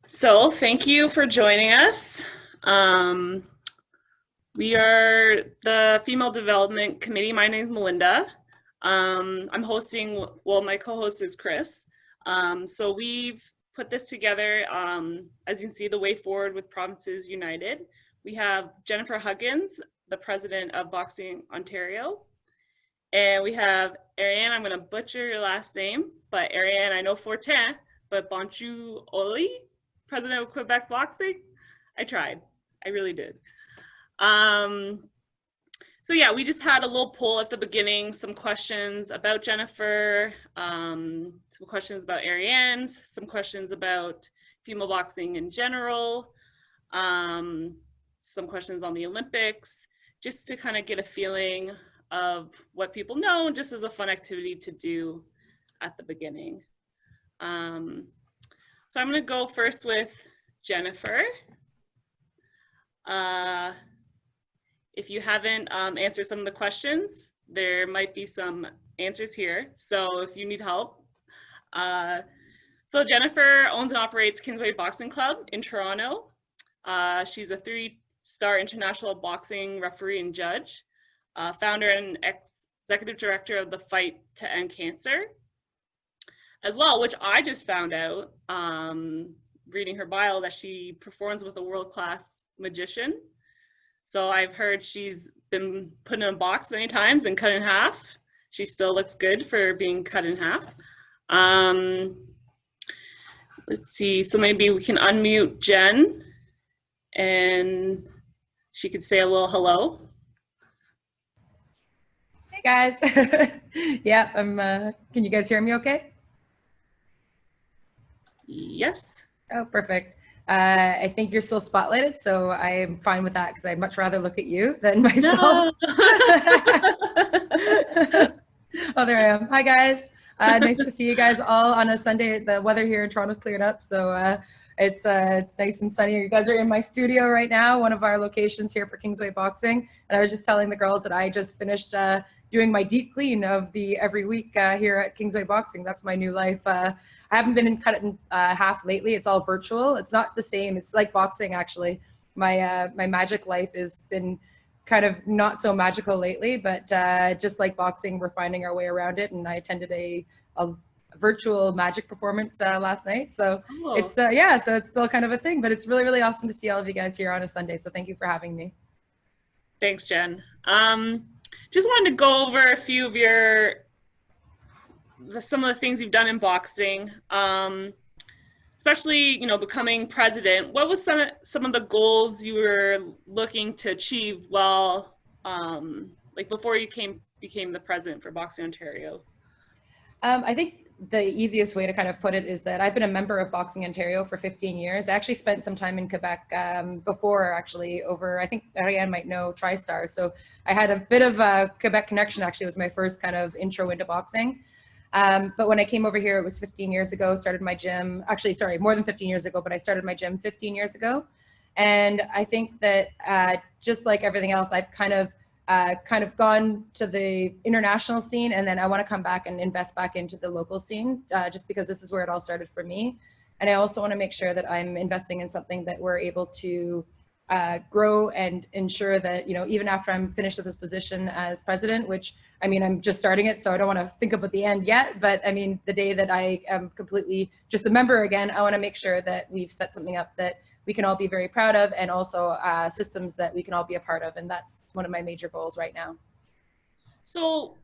So thank you for joining us. Um, we are the Female Development Committee. My name is Melinda. I'm hosting, well, my co-host is Chris. So we've put this together, as you can see, the way forward with Provinces United. We have Jennifer Huggins, the president of Boxing Ontario. And we have Ariane, I'm gonna butcher your last name, but Ariane, I know Fortin, but Bonchu Oli, president of Quebec Boxing. I tried, I really did. So yeah, we just had a little poll at the beginning, some questions about Jennifer, some questions about Ariane's, some questions about female boxing in general, some questions on the Olympics, just to kind of get a feeling of what people know, just as a fun activity to do at the beginning. So I'm gonna go first with Jennifer. If you haven't answered some of the questions, there might be some answers here. So if you need help. So Jennifer owns and operates Kingsway Boxing Club in Toronto. She's a 3-star international boxing referee and judge, founder and executive director of the Fight to End Cancer as well, which I just found out reading her bio that she performs with a world-class magician. So I've heard she's been put in a box many times and cut in half. She still looks good for being cut in half. Let's see, so maybe we can unmute Jen and she could say a little hello. Hey guys. Yeah, can you guys hear me okay? Yes. Oh, perfect. I think you're still spotlighted, so I'm fine with that because I'd much rather look at you than myself. No. Oh, there I am. Hi guys. Nice to see you guys all on a Sunday. The weather here in Toronto's cleared up, so it's nice and sunny. You guys are in my studio right now, one of our locations here for Kingsway Boxing. And I was just telling the girls that I just finished doing my deep clean of the every week here at Kingsway Boxing. That's my new life. I haven't been cut in half lately. It's all virtual. It's not the same. It's like boxing, actually. My magic life has been kind of not so magical lately, but just like boxing, we're finding our way around it. And I attended a virtual magic performance last night. So it's, yeah, so it's still kind of a thing, but it's really, really awesome to see all of you guys here on a Sunday. So thank you for having me. Thanks, Jen. Just wanted to go over a few of some of the things you've done in boxing, especially, you know, becoming president. What was some of the goals you were looking to achieve while, like before you became the president for Boxing Ontario? I think the easiest way to kind of put it is that I've been a member of Boxing Ontario for 15 years. I actually spent some time in Quebec before, actually, over, I think Ariane might know, TriStar. So I had a bit of a Quebec connection. Actually, it was my first kind of intro into boxing. But when I came over here, it was 15 years ago, started my gym, actually, sorry, more than 15 years ago, but I started my gym 15 years ago. And I think that just like everything else, I've kind of gone to the international scene, and then I want to come back and invest back into the local scene, just because this is where it all started for me. And I also want to make sure that I'm investing in something that we're able to grow and ensure that, you know, even after I'm finished with this position as president, which, I mean, I'm just starting it, so I don't want to think about the end yet, but I mean, the day that I am completely just a member again, I want to make sure that we've set something up that we can all be very proud of, and also systems that we can all be a part of. And that's one of my major goals right now. So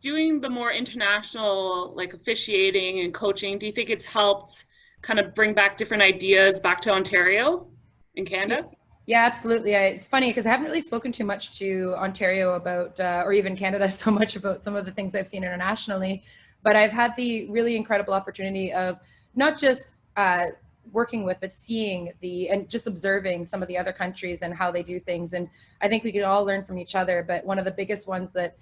doing the more international, like officiating and coaching, do you think it's helped kind of bring back different ideas back to Ontario in Canada? Yeah, absolutely. It's funny because I haven't really spoken too much to Ontario about, or even Canada so much about some of the things I've seen internationally, but I've had the really incredible opportunity of not just working with, but seeing and just observing some of the other countries and how they do things. And I think we could all learn from each other. But one of the biggest ones that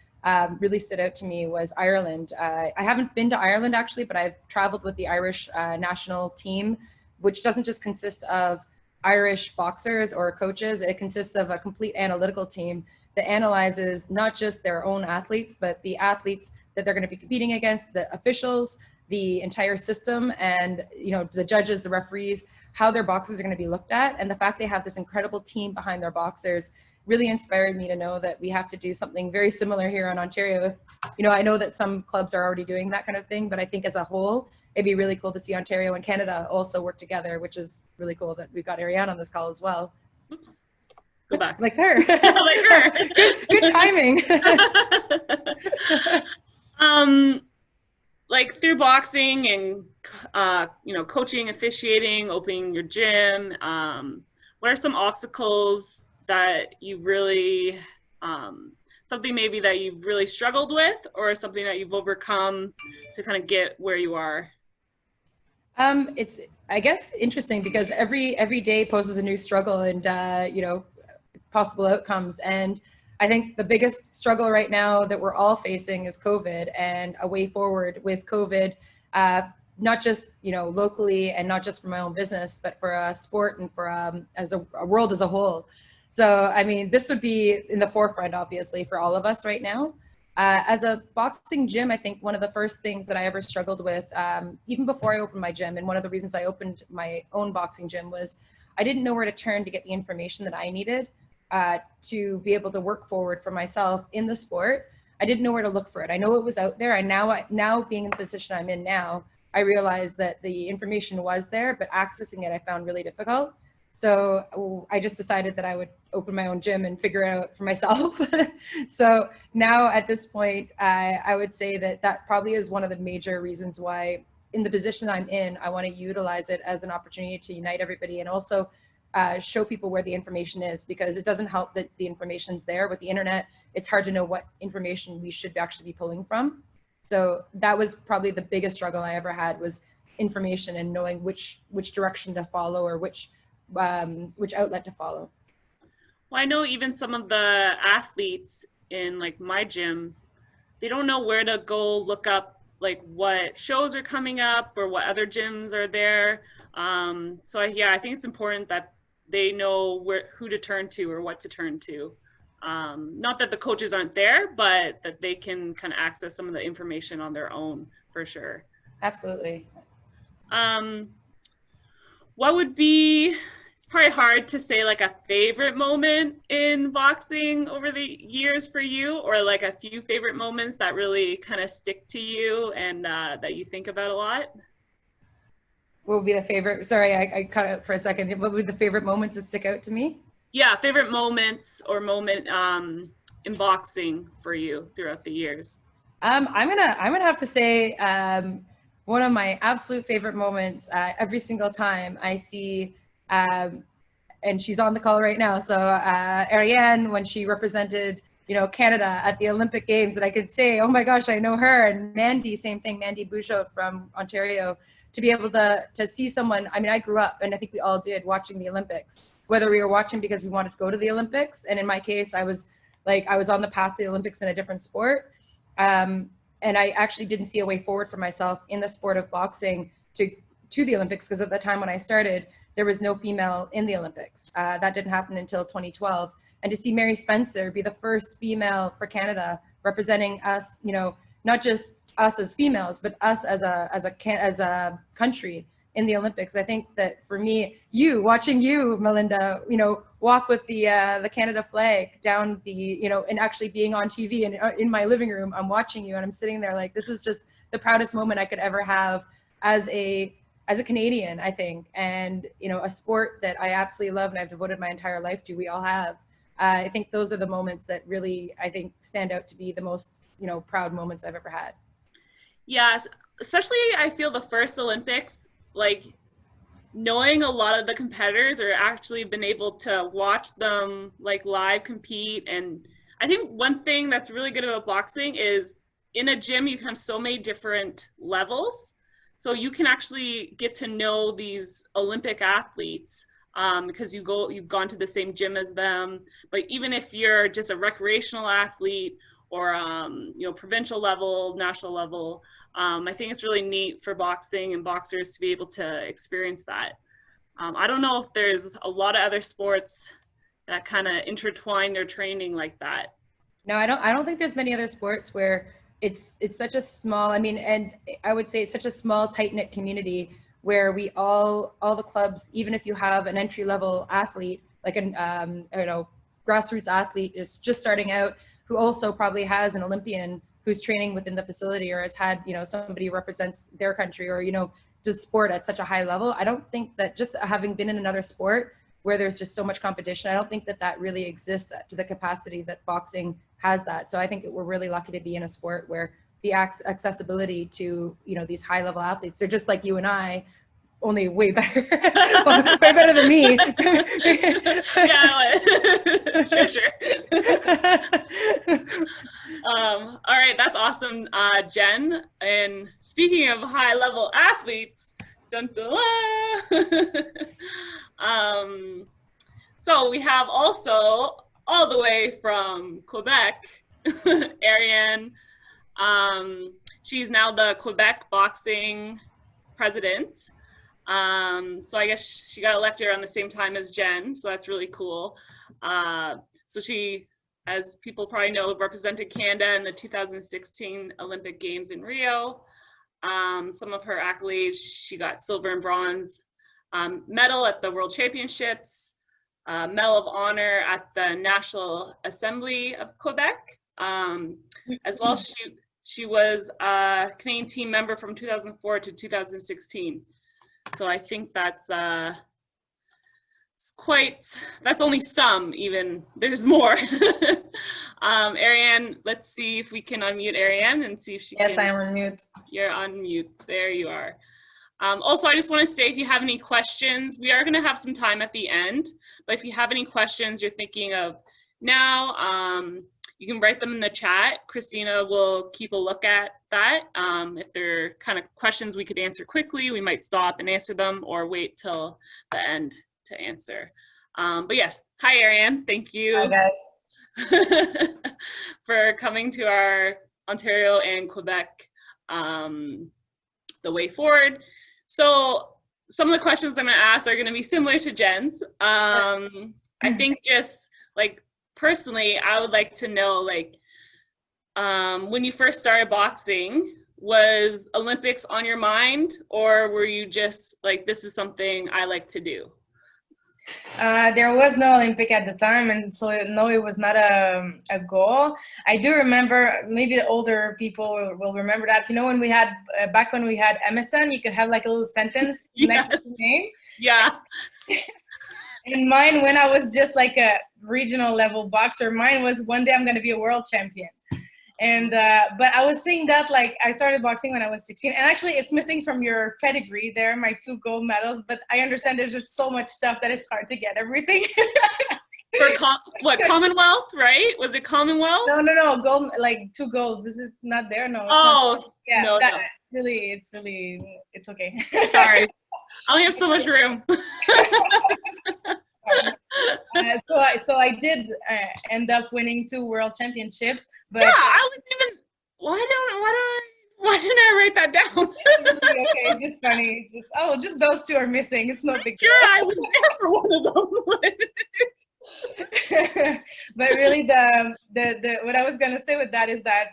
really stood out to me was Ireland. I haven't been to Ireland actually, but I've traveled with the Irish national team, which doesn't just consist of Irish boxers or coaches. It consists of a complete analytical team that analyzes not just their own athletes, but the athletes that they're going to be competing against, the officials, the entire system, and, you know, the judges, the referees, how their boxes are going to be looked at. And the fact they have this incredible team behind their boxers really inspired me to know that we have to do something very similar here in Ontario. I know that some clubs are already doing that kind of thing, but I think as a whole, it'd be really cool to see Ontario and Canada also work together, which is really cool that we've got Ariane on this call as well. Oops. Go back. Like her. Like her. Good timing. Like through boxing and coaching, officiating, opening your gym, what are some obstacles that you really something maybe that you've really struggled with, or something that you've overcome to kind of get where you are? It's, I guess, interesting because every day poses a new struggle and possible outcomes. And I think the biggest struggle right now that we're all facing is COVID, and a way forward with COVID, not just locally and not just for my own business, but for a sport and for as a world as a whole. So I mean, this would be in the forefront, obviously, for all of us right now. As a boxing gym, I think one of the first things that I ever struggled with, even before I opened my gym, and one of the reasons I opened my own boxing gym, was I didn't know where to turn to get the information that I needed to be able to work forward for myself in the sport. I didn't know where to look for it. I know it was out there, and now being in the position I'm in now, I realized that the information was there, but accessing it I found really difficult. So I just decided that I would open my own gym and figure it out for myself. So now at this point, I would say that probably is one of the major reasons why, in the position I'm in, I want to utilize it as an opportunity to unite everybody and also show people where the information is, because it doesn't help that the information's there. With the internet, it's hard to know what information we should actually be pulling from. So that was probably the biggest struggle I ever had, was information and knowing which direction to follow, or which outlet to follow. Well, I know even some of the athletes in like my gym, they don't know where to go look up like what shows are coming up or what other gyms are there. So I think it's important that they know who to turn to or what to turn to. Not that the coaches aren't there, but that they can kind of access some of the information on their own, for sure. Absolutely. What would be, it's probably hard to say like a favorite moment in boxing over the years for you, or like a few favorite moments that really kind of stick to you and that you think about a lot? What would be the favorite? Sorry, I cut out for a second. What would be the favorite moments that stick out to me? Yeah, favorite moments or moment in boxing for you throughout the years. I'm gonna have to say one of my absolute favorite moments. Every single time I see, and she's on the call right now. So Ariane, when she represented Canada at the Olympic Games, that I could say, oh my gosh, I know her. And Mandy, same thing, Mandy Bouchot from Ontario. To be able to see someone, I mean, I grew up, and I think we all did, watching the Olympics, whether we were watching because we wanted to go to the Olympics. And in my case, I was on the path to the Olympics in a different sport. And I actually didn't see a way forward for myself in the sport of boxing to the Olympics, because at the time when I started, there was no female in the Olympics. That didn't happen until 2012. And to see Mary Spencer be the first female for Canada representing us, not just us as females, but us as a country in the Olympics. I think that for me, watching you, Melinda, walk with the Canada flag down and actually being on TV and in my living room, I'm watching you and I'm sitting there like, this is just the proudest moment I could ever have as a Canadian, I think. And, a sport that I absolutely love and I've devoted my entire life to, we all have. I think those are the moments that really, I think, stand out to be the most, proud moments I've ever had. Yes, especially I feel the first Olympics, like knowing a lot of the competitors, or actually been able to watch them like live compete. And I think one thing that's really good about boxing is in a gym, you can have so many different levels. So you can actually get to know these Olympic athletes because you've gone to the same gym as them. But even if you're just a recreational athlete or provincial level, national level, I think it's really neat for boxing and boxers to be able to experience that. I don't know if there's a lot of other sports that kind of intertwine their training like that. No, I don't think there's many other sports where it's such a small, and I would say it's such a small, tight-knit community where we all the clubs, even if you have an entry level athlete, like an grassroots athlete is just starting out, who also probably has an Olympian who's training within the facility, or has had, somebody who represents their country, or, does sport at such a high level. I don't think that, just having been in another sport where there's just so much competition, I don't think that really exists to the capacity that boxing has that. So I think that we're really lucky to be in a sport where the accessibility to, these high level athletes, they're just like you and I, only way better, way better than me. Yeah, sure. All right, that's awesome, Jen. And speaking of high level athletes, dun, dun, so we have also, all the way from Quebec, Ariane. She's now the Quebec boxing president. So I guess she got elected around the same time as Jen, so that's really cool. So she, as people probably know, represented Canada in the 2016 Olympic Games in Rio. Some of her accolades: she got silver and bronze medal at the World Championships, Medal of Honor at the National Assembly of Quebec. As well, she was a Canadian team member from 2004 to 2016. So I think that's that's only some, even there's more. Ariane, let's see if we can unmute Ariane and see if she can. Yes, I am on mute. You're on mute. There you are. Also, I just want to say, if you have any questions, we are going to have some time at the end, but if you have any questions you're thinking of now, you can write them in the chat. Christina will keep a look at that. If there are kind of questions we could answer quickly, we might stop and answer them, or wait till the end to answer. But yes, hi Ariane, thank you. Hi guys. For coming to our Ontario and Quebec, the way forward. So some of the questions I'm gonna ask are gonna be similar to Jen's. I think just like, personally, I would like to know, like, when you first started boxing, was Olympics on your mind, or were you just like, this is something I like to do? There was no Olympic at the time, and so no, it was not a goal. I do remember, maybe the older people will remember that, when we had, back when we had MSN, you could have like a little sentence next to the name. Yeah. And mine, when I was just like a regional level boxer, mine was, one day I'm going to be a world champion. And but I was saying that, like, I started boxing when I was 16, and actually it's missing from your pedigree there, my 2 gold medals, but I understand there's just so much stuff that it's hard to get everything. For what, Commonwealth, right? Was it Commonwealth? No, gold, like 2 golds. Is it not there? No. It's not. Yeah, no. It's okay. Sorry, I only have so much room. So I did end up winning 2 world championships, but yeah, I was even, why didn't I write that down? okay, it's just funny. It's just those 2 are missing. It's no big deal. Sure, I was there for one of them. But really, the what I was gonna say with that is that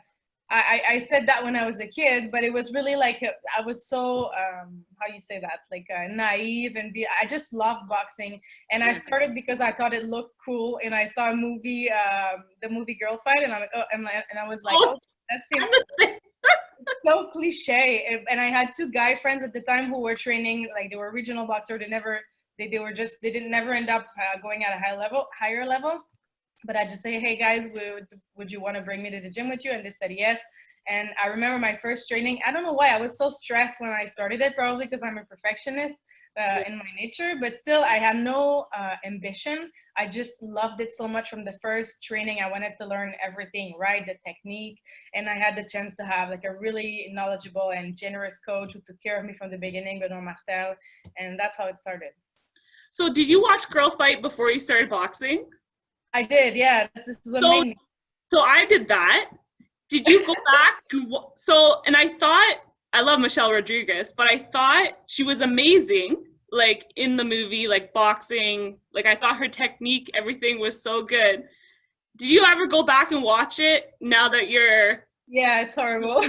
I said that when I was a kid, but it was really like, I was so how you say that, like naive, and I just loved boxing, and I started because I thought it looked cool, and I saw a movie, the movie Girl Fight, and I'm like, and I was like, oh, that seems so cliche. And I had 2 guy friends at the time who were training, like they were regional boxers. They didn't never end up going at a higher level. But I just say, hey guys, would you want to bring me to the gym with you? And they said yes. And I remember my first training. I don't know why I was so stressed when I started it, probably because I'm a perfectionist in my nature, but still I had no ambition. I just loved it so much. From the first training, I wanted to learn everything, right? The technique. And I had the chance to have like a really knowledgeable and generous coach who took care of me from the beginning, Benoit Martel. And that's how it started. So did you watch Girl Fight before you started boxing? I did, yeah. This is what made me. So I did that. Did you go back? And I thought, I love Michelle Rodriguez, but I thought she was amazing, like in the movie, like boxing. Like I thought her technique, everything was so good. Did you ever go back and watch it now that you're... Yeah, it's horrible.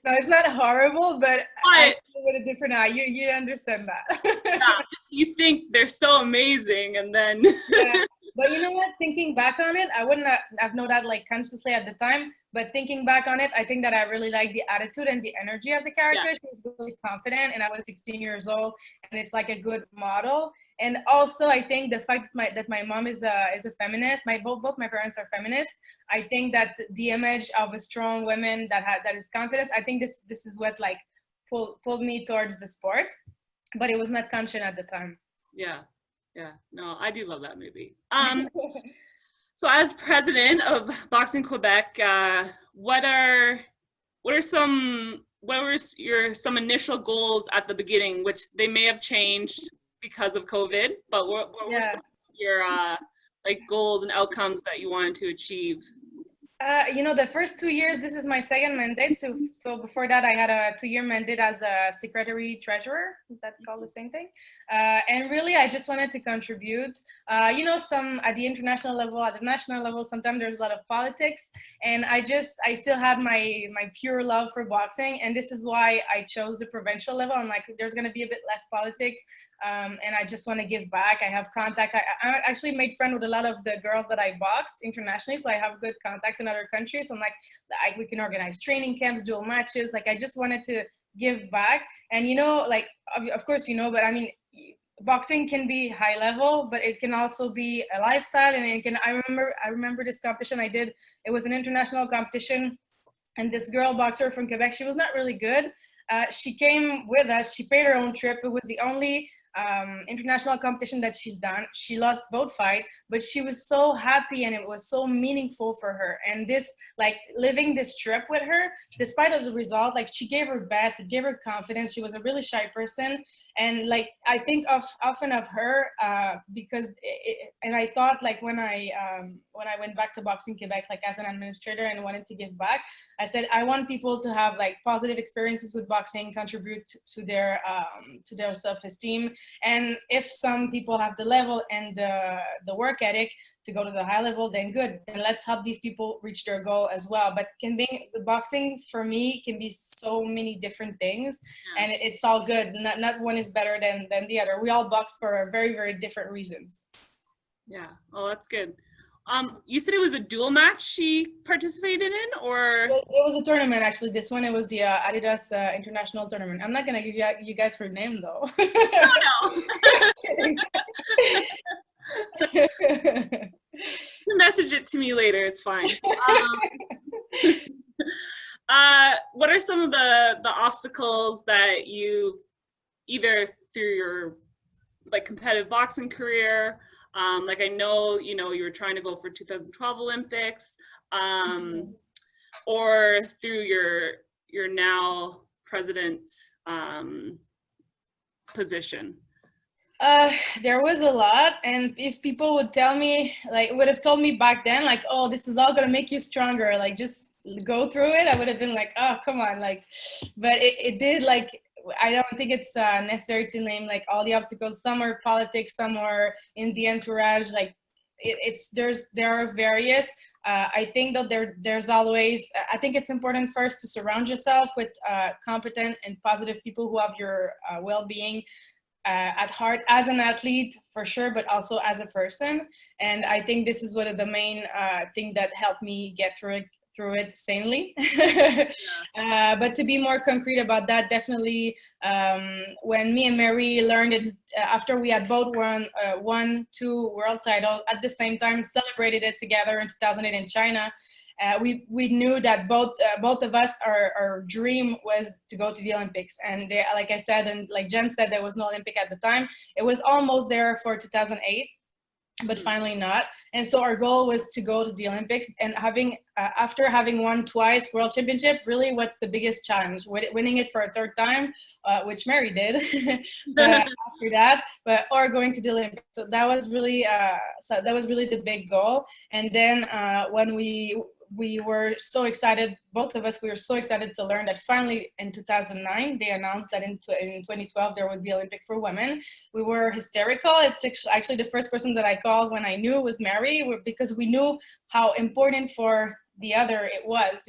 No, it's not horrible, but I But see it with a different eye. You understand that. yeah, just you think they're so amazing, and then Yeah. But you know what? Thinking back on it, I wouldn't have known that like consciously at the time. But thinking back on it, I think that I really like the attitude and the energy of the character. Yeah. She was really confident, and I was 16 years old, and it's like a good model. And also, I think the fact that my mom is a feminist. Both my parents are feminists. I think that the image of a strong woman that is confident. I think this is what like pulled me towards the sport, but it was not conscious at the time. yeah, yeah. No, I do love that movie. So as president of Boxing Quebec, what were your some initial goals at the beginning, which they may have changed because of COVID, but what were Yeah. some of your like goals and outcomes that you wanted to achieve? You know, the first 2 years, this is my second mandate. So before that, I had a 2-year mandate as a secretary treasurer. Is that called the same thing? And really, I just wanted to contribute. You know, some at the international level, at the national level, sometimes there's a lot of politics. And I still had my pure love for boxing. And this is why I chose the provincial level. I'm like, there's going to be a bit less politics. And I just want to give back. I have contacts. I actually made friends with a lot of the girls that I boxed internationally, so I have good contacts in other countries. So I'm like, we can organize training camps, dual matches. Like, I just wanted to give back. And you know, like, of course, you know, but I mean, boxing can be high level, but it can also be a lifestyle. And it can. I remember this competition I did. It was an international competition, and this girl boxer from Quebec, she was not really good. She came with us. She paid her own trip. It was the only international competition that she's done. She lost both fights, but she was so happy and it was so meaningful for her. And this, like, living this trip with her, despite of the result, like, she gave her best. It gave her confidence. She was a really shy person, and like, I think often of her because and I thought, like, when I went back to Boxing Quebec, like, as an administrator and wanted to give back, I said I want people to have like positive experiences with boxing, contribute to their self-esteem. And if some people have the level and the work ethic to go to the high level, then good. Then let's help these people reach their goal as well. But boxing for me can be so many different things, and it's all good. Not one is better than the other. We all box for very, very different reasons. Yeah. Oh, that's good. You said it was a dual match she participated in, or? It was a tournament, actually. This one, it was the Adidas International Tournament. I'm not gonna give you guys her name though. No. You message it to me later. It's fine. What are some of the obstacles that you, either through your like competitive boxing career, like I know, you know, you were trying to go for 2012 Olympics, or through your now president position? There was a lot, and if people would tell me, like, would have told me back then, like, oh, this is all gonna make you stronger, like, just go through it, I would have been like, oh, come on, like, but it did, like, I don't think it's necessary to name like all the obstacles. Some are politics, some are in the entourage. Like, there are various. I think that there's always. I think it's important first to surround yourself with competent and positive people who have your well-being at heart, as an athlete for sure, but also as a person. And I think this is one of the main thing that helped me get through it sanely. But to be more concrete about that, definitely when me and Mary learned it, after we had both won 2 world titles at the same time, celebrated it together in 2008 in China, we knew that both of us, our dream was to go to the Olympics. And like I said, and like Jen said, there was no Olympic at the time. It was almost there for 2008. But finally not. And so our goal was to go to the Olympics, and after having won twice world championship, really what's the biggest challenge? Winning it for a 3rd time, which Mary did after that, or going to the Olympics. So that was really the big goal. And then when we were so excited, both of us, we were so excited to learn that finally in 2009, they announced that in 2012, there would be Olympic for women. We were hysterical. It's actually the first person that I called when I knew it was Mary, because we knew how important for the other it was.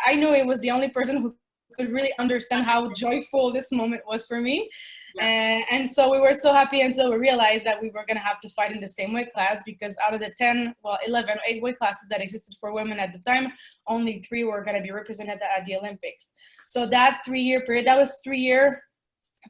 I knew it was the only person who could really understand how joyful this moment was for me. Yeah. And so we were so happy until we realized that we were going to have to fight in the same weight class, because out of the 8 weight classes that existed for women at the time, only 3 were going to be represented at the Olympics. So that 3-year period, that was 3 years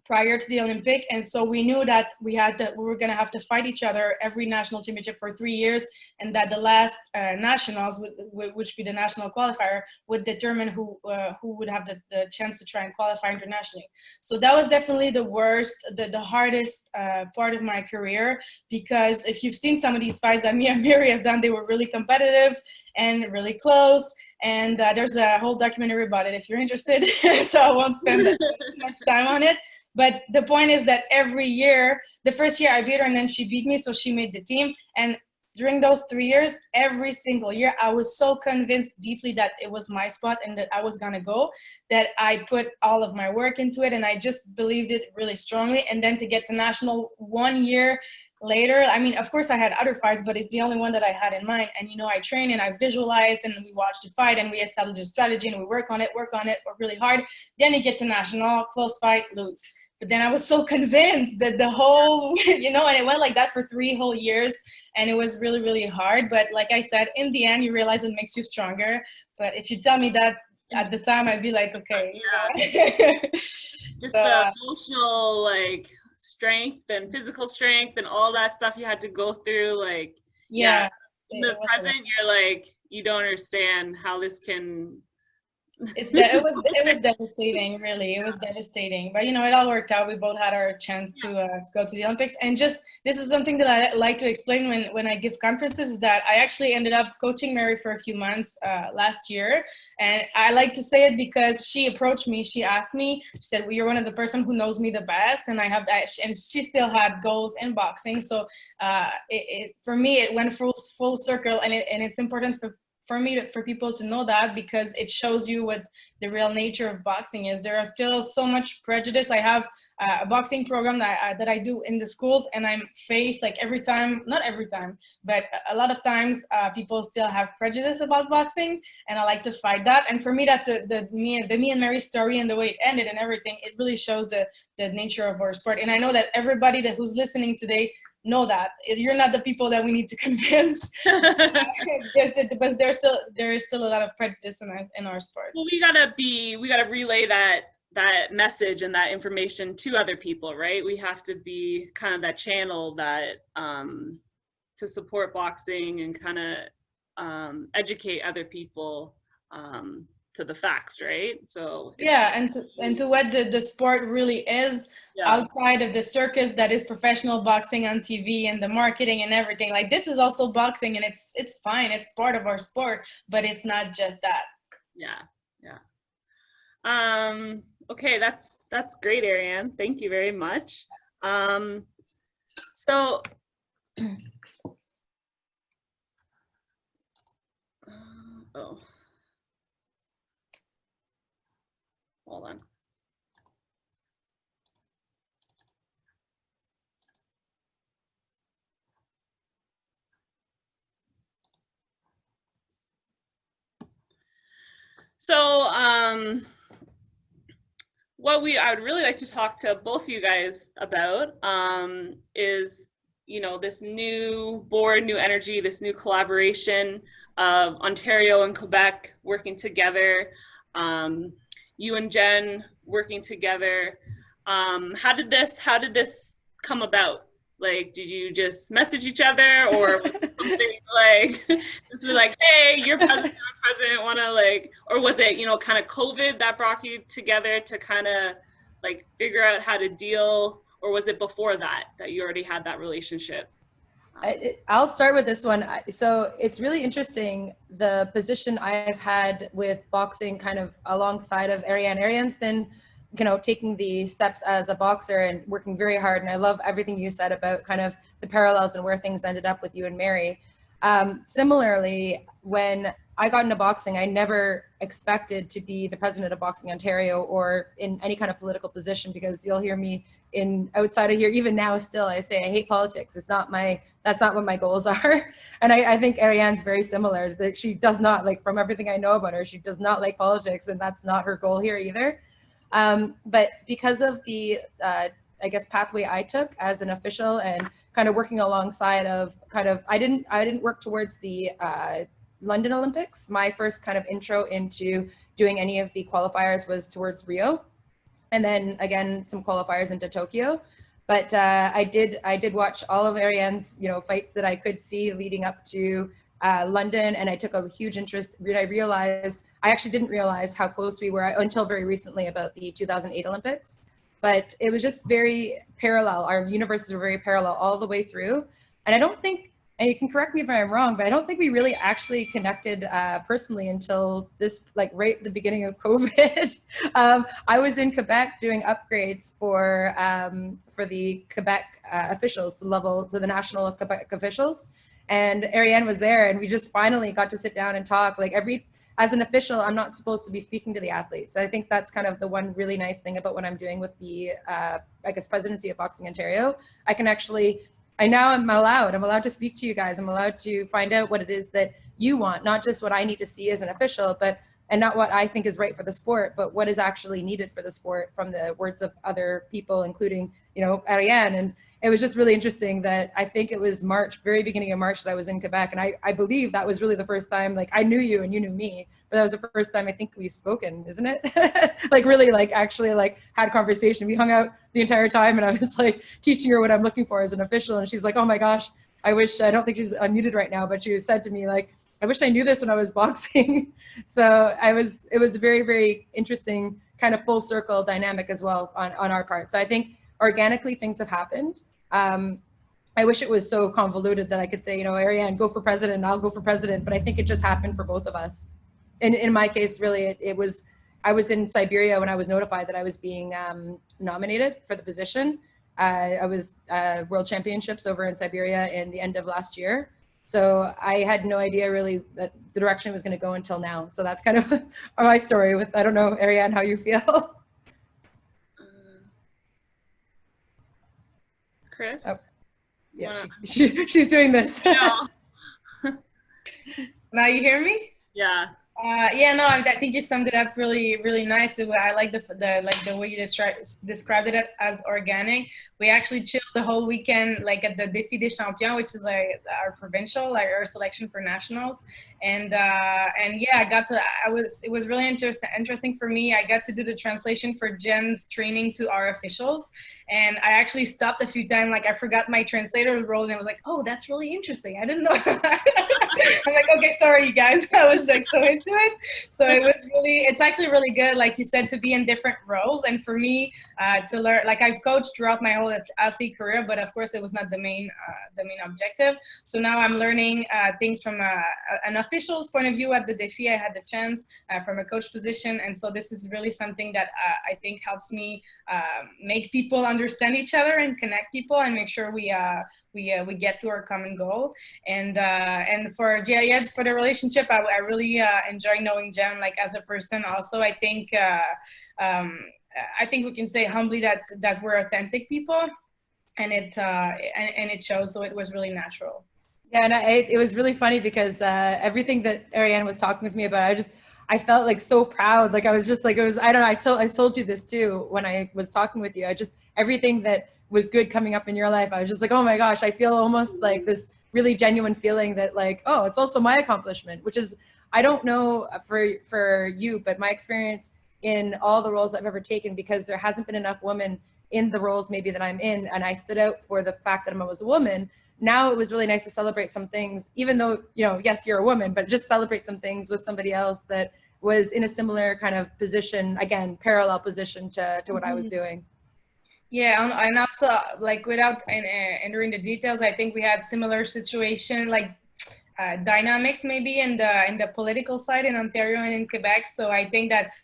prior to the Olympic, and so we knew that we were going to have to fight each other every national championship for 3 years, and that the last nationals, which be the national qualifier, would determine who would have the chance to try and qualify internationally. So that was definitely the worst, the hardest part of my career, because if you've seen some of these fights that me and Mary have done, they were really competitive and really close. And there's a whole documentary about it if you're interested. So I won't spend too much time on it. But the point is that every year, the first year I beat her and then she beat me, so she made the team. And during those 3 years, every single year, I was so convinced deeply that it was my spot and that I was gonna go, that I put all of my work into it, and I just believed it really strongly. And then to get the national 1 year later, I mean, of course I had other fights, but it's the only one that I had in mind. And, you know, I train and I visualized and we watch the fight and we establish a strategy and we work on it really hard. Then you get to national, close fight, lose. But then I was so convinced that the whole, you know, and it went like that for 3 whole years, and it was really, really hard. But like I said, in the end, you realize it makes you stronger. But if you tell me that at the time, I'd be like, okay. Yeah. Just the emotional, like, strength and physical strength and all that stuff you had to go through. Like, yeah. In the present, you're like, you don't understand how this can. It was devastating, really. It was devastating, but you know, it all worked out. We both had our chance to go to the Olympics. And just, this is something that I like to explain when I give conferences, is that I actually ended up coaching Mary for a few months last year. And I like to say it because she approached me, she asked me, she said, well, you're one of the person who knows me the best, and I have that. And she still had goals in boxing, so for me it went full circle. And it's important for people to know that, because it shows you what the real nature of boxing is. There are still so much prejudice. I have a boxing program that I do in the schools, and I'm faced, like, every time, not every time, but a lot of times, people still have prejudice about boxing, and I like to fight that. And for me, that's the me and Mary story, and the way it ended and everything. It really shows the nature of our sport. And I know that everybody who's listening today know that you're not the people that we need to convince. But there is still a lot of prejudice in our sport. Well, we gotta relay that message and that information to other people, right? We have to be kind of that channel that to support boxing and kind of educate other people to the facts, right? So yeah, and to what the sport really is, outside of the circus that is professional boxing on TV and the marketing and everything. Like, this is also boxing, and it's fine, it's part of our sport, but it's not just that. Okay, that's great, Ariane. Thank you very much. So hold on. So what I would really like to talk to both of you guys about is, you know, this new board, new energy, this new collaboration of Ontario and Quebec working together. You and Jen working together. How did this come about? Like, did you just message each other, or something like, just be like, hey, you're president, I'm president, wanna, like, or was it, you know, kind of COVID that brought you together to kind of like figure out how to deal, or was it before that you already had that relationship? I'll start with this one. So it's really interesting, the position I've had with boxing kind of alongside of Ariane. Ariane's been, you know, taking the steps as a boxer and working very hard. And I love everything you said about kind of the parallels and where things ended up with you and Mary. Similarly, when I got into boxing, I never expected to be the president of Boxing Ontario or in any kind of political position, because you'll hear me outside of here, even now still, I say I hate politics. That's not what my goals are. And I think Ariane's very similar, that she does not, like, from everything I know about her, she does not like politics, and that's not her goal here either. But because of the, I guess, pathway I took as an official and kind of working alongside of I didn't work towards the London Olympics. My first kind of intro into doing any of the qualifiers was towards Rio, and then again some qualifiers into Tokyo. But I did watch all of Ariane's fights that I could see leading up to London, and I took a huge interest. I actually didn't realize how close we were until very recently about the 2008 Olympics. But it was just very parallel. Our universes were very parallel all the way through. And I don't think, and you can correct me if I'm wrong, but I don't think we really actually connected personally until this, like, right at the beginning of COVID. I was in Quebec doing upgrades for the Quebec officials, to the national Quebec officials. And Ariane was there, and we just finally got to sit down and talk. Like, as an official, I'm not supposed to be speaking to the athletes. I think that's kind of the one really nice thing about what I'm doing with the, I guess, presidency of Boxing Ontario. I'm allowed to speak to you guys. I'm allowed to find out what it is that you want, not just what I need to see as an official, and not what I think is right for the sport, but what is actually needed for the sport from the words of other people, including, Ariane. And it was just really interesting that I think it was very beginning of March that I was in Quebec. And I believe that was really the first time, like, I knew you and you knew me, but that was the first time I think we've spoken, isn't it? Like, really, like, actually, like, had a conversation. We hung out the entire time, and I was like teaching her what I'm looking for as an official. And she's like, oh my gosh, I don't think she's unmuted right now, but she said to me, like, I wish I knew this when I was boxing. So it was very, very interesting kind of full circle dynamic as well on our part. So I think organically things have happened. I wish it was so convoluted that I could say, Ariane, go for president, and I'll go for president. But I think it just happened for both of us. And in my case, really, I was in Siberia when I was notified that I was being nominated for the position. I was World Championships over in Siberia in the end of last year. So I had no idea really that the direction it was going to go until now. So that's kind of my story with, I don't know, Ariane, how you feel. Chris? Oh, yeah, she's doing this. No. Now you hear me? Yeah. I think you summed it up really, really nice. I like the way you described it as organic. We actually chilled the whole weekend, like at the Défi des Champions, which is like our provincial, like our selection for nationals. And yeah, it was really interesting for me. I got to do the translation for Jen's training to our officials. And I actually stopped a few times, like I forgot my translator role, and I was like, oh, that's really interesting. I didn't know. I'm like, okay, sorry, you guys. I was like so into it. So it's actually really good, like you said, to be in different roles. And for me, to learn, like I've coached throughout my whole athlete career, but of course it was not the main objective. So now I'm learning things from an official's point of view at the Défi. I had the chance from a coach position. And so this is really something that I think helps me make people understand each other and connect people and make sure we get to our common goal. And for just for the relationship, I really enjoy knowing Jen, like as a person. Also, I think we can say humbly that we're authentic people, and it shows. So it was really natural. Yeah, and it was really funny because everything that Ariane was talking with me about, I felt like so proud. Like I was just like, I don't know. I told you this too when I was talking with you. Everything that was good coming up in your life, I was just like, oh my gosh, I feel almost like this really genuine feeling that like, oh, it's also my accomplishment, which is, I don't know for you, but my experience in all the roles I've ever taken, because there hasn't been enough women in the roles maybe that I'm in, and I stood out for the fact that I was a woman. Now it was really nice to celebrate some things, even though, yes, you're a woman, but just celebrate some things with somebody else that was in a similar kind of position, again, parallel position to what I was doing. Yeah, and also, like, without entering the details, I think we had similar situation, like dynamics maybe in the political side in Ontario and in Quebec. So I think that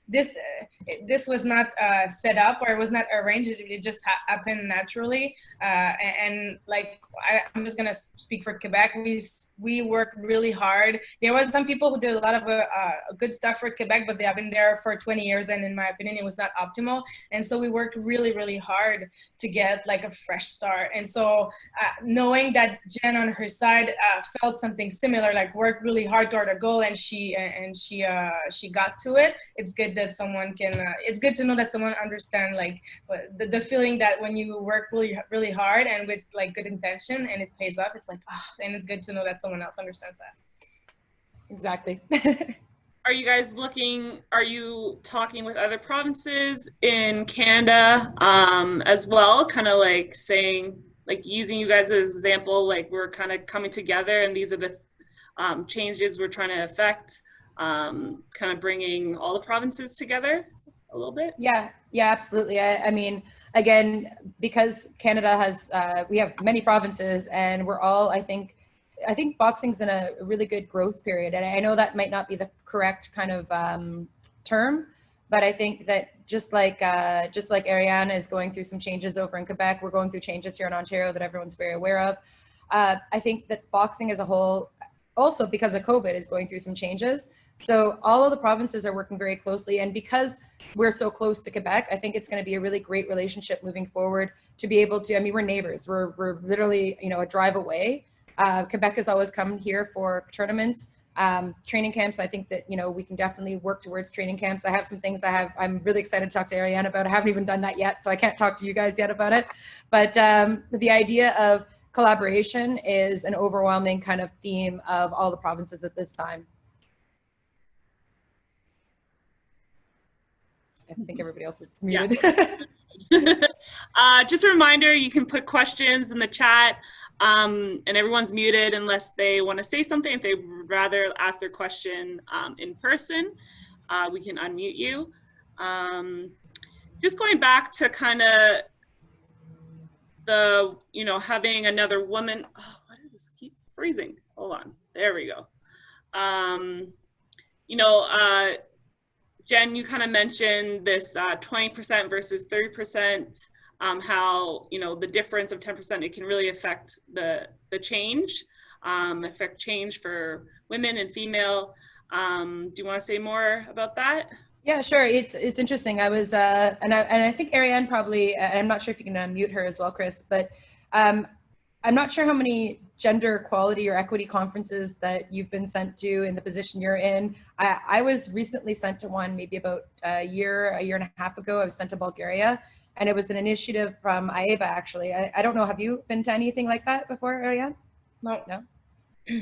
this was not set up, or it was not arranged. It just happened naturally. And like, I'm just gonna speak for Quebec. We worked really hard. There was some people who did a lot of good stuff for Quebec, but they have been there for 20 years, and in my opinion, it was not optimal. And so we worked really, really hard to get like a fresh start. And so knowing that Jen on her side felt something similar, like worked really hard toward a goal, and she got to it. It's good that someone can. It's good to know that someone understands like the feeling that when you work really, really hard and with like good intention and it pays off. It's like, oh, and it's good to know that someone else understands that. Exactly. Are you talking with other provinces in Canada as well? Kind of like saying, like using you guys as an example, like we're kind of coming together and these are the changes we're trying to affect, kind of bringing all the provinces together a little bit? Yeah, absolutely. I mean, again, because Canada has, we have many provinces and we're all, I think boxing's in a really good growth period. And I know that might not be the correct kind of term, but I think that just like Ariane is going through some changes over in Quebec, we're going through changes here in Ontario that everyone's very aware of. I think that boxing as a whole, also because of COVID, is going through some changes. So all of the provinces are working very closely. And because we're so close to Quebec, I think it's going to be a really great relationship moving forward to be able to, I mean, we're neighbors. We're literally, a drive away. Quebec has always come here for tournaments, training camps. I think that, we can definitely work towards training camps. I have some things I'm really excited to talk to Ariane about. I haven't even done that yet, so I can't talk to you guys yet about it. But the idea of collaboration is an overwhelming kind of theme of all the provinces at this time. I think everybody else is muted. Yeah. Just a reminder, you can put questions in the chat, and everyone's muted unless they want to say something. If they would rather ask their question in person, we can unmute you. Just going back to kind of the, having another woman. Oh, why does this keep freezing? Hold on. There we go. Jen, you kind of mentioned this 20% versus 30%, how, the difference of 10%, it can really affect the change, affect change for women and female. Do you want to say more about that? Yeah, sure. It's interesting. I was, and I think Ariane probably, and I'm not sure if you can unmute her as well, Chris, but I'm not sure how many gender equality or equity conferences that you've been sent to in the position you're in. I was recently sent to one maybe about a year and a half ago. I was sent to Bulgaria, and it was an initiative from IABA, actually. I don't know, have you been to anything like that before, Ariane? No?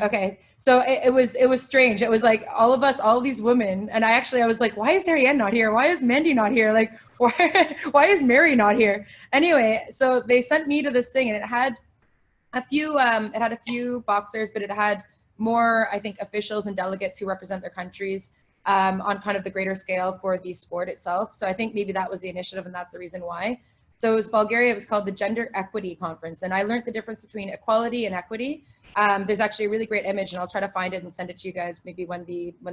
Okay, so it was strange. It was like all of these women, and I was like, why is Ariane not here? Why is Mandy not here? Like, why is Mary not here? Anyway, so they sent me to this thing, and it had a few boxers, but it had more, I think, officials and delegates who represent their countries on kind of the greater scale for the sport itself. So I think maybe that was the initiative, and that's the reason why. So it was Bulgaria. It was called the Gender Equity Conference, and I learned the difference between equality and equity. There's actually a really great image, and I'll try to find it and send it to you guys maybe when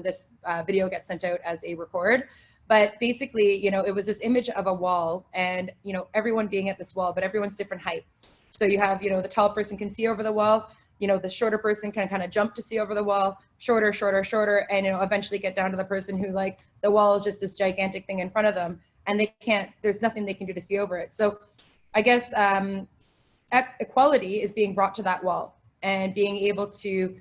this video gets sent out as a record. But basically, it was this image of a wall, and everyone being at this wall, but everyone's different heights. So you have, the tall person can see over the wall, the shorter person can kind of jump to see over the wall, shorter, and eventually get down to the person who, like, the wall is just this gigantic thing in front of them, and there's nothing they can do to see over it. So I guess equality is being brought to that wall, and being able to,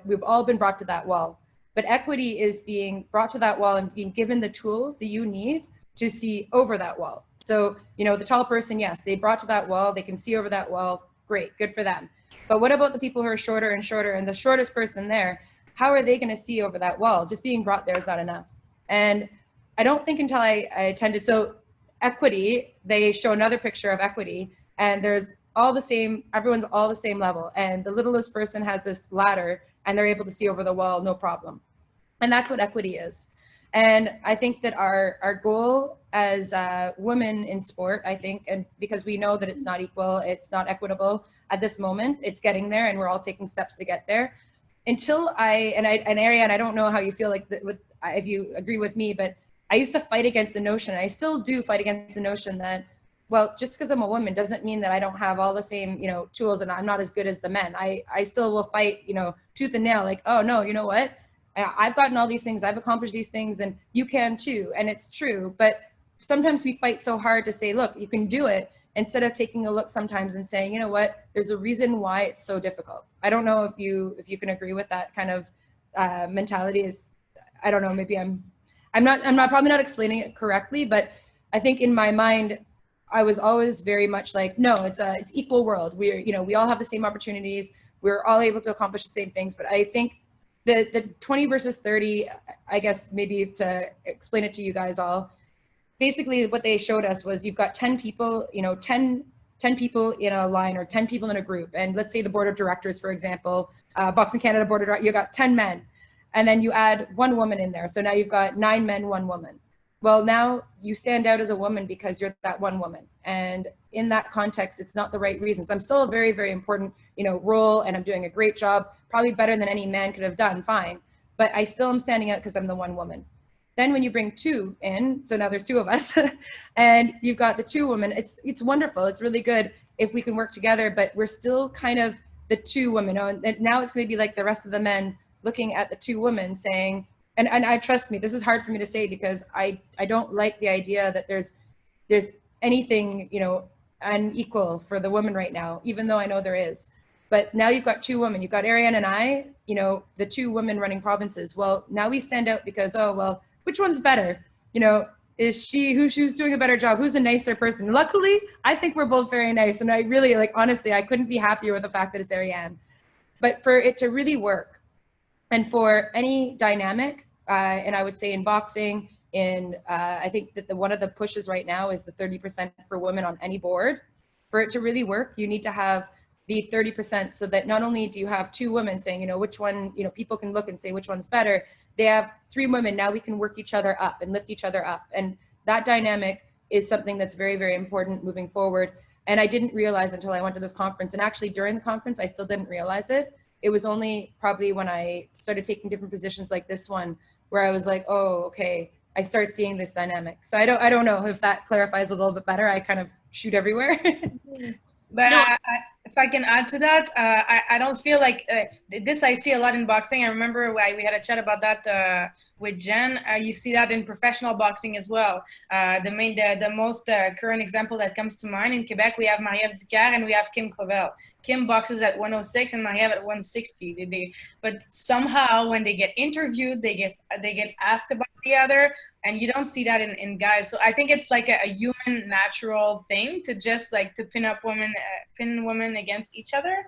we've all been brought to that wall, but equity is being brought to that wall and being given the tools that you need to see over that wall. So, the tall person, yes, they brought to that wall, they can see over that wall, great, good for them. But what about the people who are shorter and shorter, and the shortest person there, how are they gonna see over that wall? Just being brought there is not enough. And I don't think until I attended, so equity, they show another picture of equity, and there's all the same, everyone's all the same level, and the littlest person has this ladder, and they're able to see over the wall, no problem. And that's what equity is. And I think that our goal as women in sport, I think, and because we know that it's not equal, it's not equitable at this moment, it's getting there, and we're all taking steps to get there. Until and Ariane, I don't know how you feel like if you agree with me, but I used to fight against the notion, I still do fight against the notion that, well, just because I'm a woman doesn't mean that I don't have all the same, you know, tools and I'm not as good as the men. I still will fight, you know, tooth and nail, like, oh no, you know what? I've gotten all these things, I've accomplished these things, and you can too. And it's true. But sometimes we fight so hard to say, look, you can do it, instead of taking a look sometimes and saying, you know what, there's a reason why it's so difficult. I don't know if you can agree with that kind of mentality. Is, I don't know, maybe I'm not probably not explaining it correctly, but I think in my mind, I was always very much like, no, it's equal world. We're, you know, we all have the same opportunities. We're all able to accomplish the same things. But I think the 20 versus 30, I guess maybe to explain it to you guys all, basically what they showed us was you've got 10 people, you know, 10 people in a line or 10 people in a group. And let's say the board of directors, for example, Boxing Canada board of directors, you got 10 men. And then you add one woman in there. So now you've got 9 men, 1 woman. Well, now you stand out as a woman because you're that one woman. And in that context, it's not the right reasons. I'm still a very, very important, you know, role, and I'm doing a great job, probably better than any man could have done, fine. But I still am standing out because I'm the one woman. Then when you bring 2 in, so now there's 2 of us, and you've got the 2 women, it's wonderful. It's really good if we can work together, but we're still kind of the 2 women. And now it's going to be like the rest of the men looking at the 2 women saying, and I trust me, this is hard for me to say because I don't like the idea that there's anything, you know, unequal for the women right now, even though I know there is. But now you've got 2 women, you've got Ariane and I, you know, the 2 women running provinces. Well, now we stand out because, oh, well, which one's better? You know, is who's doing a better job? Who's a nicer person? Luckily, I think we're both very nice. And I really, like, honestly, I couldn't be happier with the fact that it's Ariane. But for it to really work, and for any dynamic, and I would say in boxing, I think that one of the pushes right now is the 30% for women on any board. For it to really work, you need to have the 30%, so that not only do you have 2 women saying, you know, which one, you know, people can look and say which one's better. They have 3 women. Now we can work each other up and lift each other up. And that dynamic is something that's very, very important moving forward. And I didn't realize until I went to this conference, and actually during the conference, I still didn't realize it. It was only probably when I started taking different positions like this one, where I was like, oh, okay, I start seeing this dynamic. So I don't know if that clarifies a little bit better. I kind of shoot everywhere. But No. if I can add to that, I don't feel like this. I see a lot in boxing. I remember we had a chat about that with Jen. You see that in professional boxing as well. The most current example that comes to mind in Quebec, we have Marie-Ève Dicker and we have Kim Clavel. Kim boxes at 106 and Marie-Ève at 160. But somehow when they get interviewed, they get asked about the other. And you don't see that in guys. So I think it's like a human natural thing to just like to pin women against each other.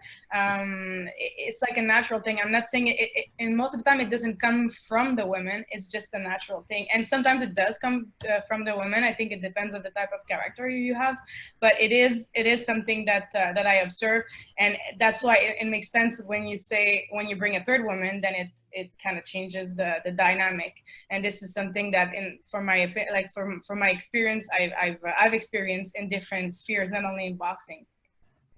It's like a natural thing. I'm not saying it, and most of the time it doesn't come from the women. It's just a natural thing. And sometimes it does come from the women. I think it depends on the type of character you have. But it is something that I observe. And that's why it makes sense when you bring a 3rd woman, then it kind of changes the dynamic. And this is something that from my experience, I've experienced in different spheres, not only in boxing.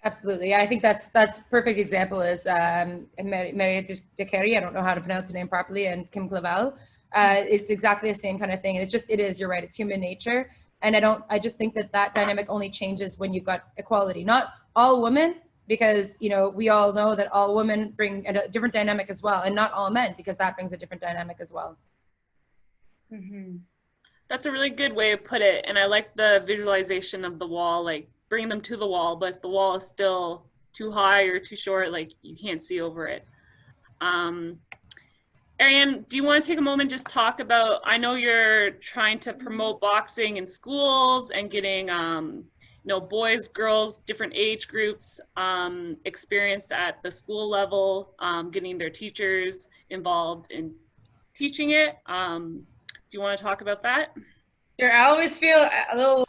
Absolutely. I think that's perfect example is Marie-Ève Dicker, I don't know how to pronounce the name properly, and Kim Clavel. It's exactly the same kind of thing. And you're right, it's human nature. And I just think that dynamic only changes when you've got equality. Not all women, because, you know, we all know that all women bring a different dynamic as well, and not all men, because that brings a different dynamic as well. Mm-hmm. That's a really good way to put it. And I like the visualization of the wall, like bringing them to the wall, but if the wall is still too high or too short, like you can't see over it. Ariane, do you want to take a moment and just talk about, I know you're trying to promote boxing in schools and getting, you know, boys, girls, different age groups experienced at the school level, getting their teachers involved in teaching it. Do you want to talk about that? Sure. I always feel a little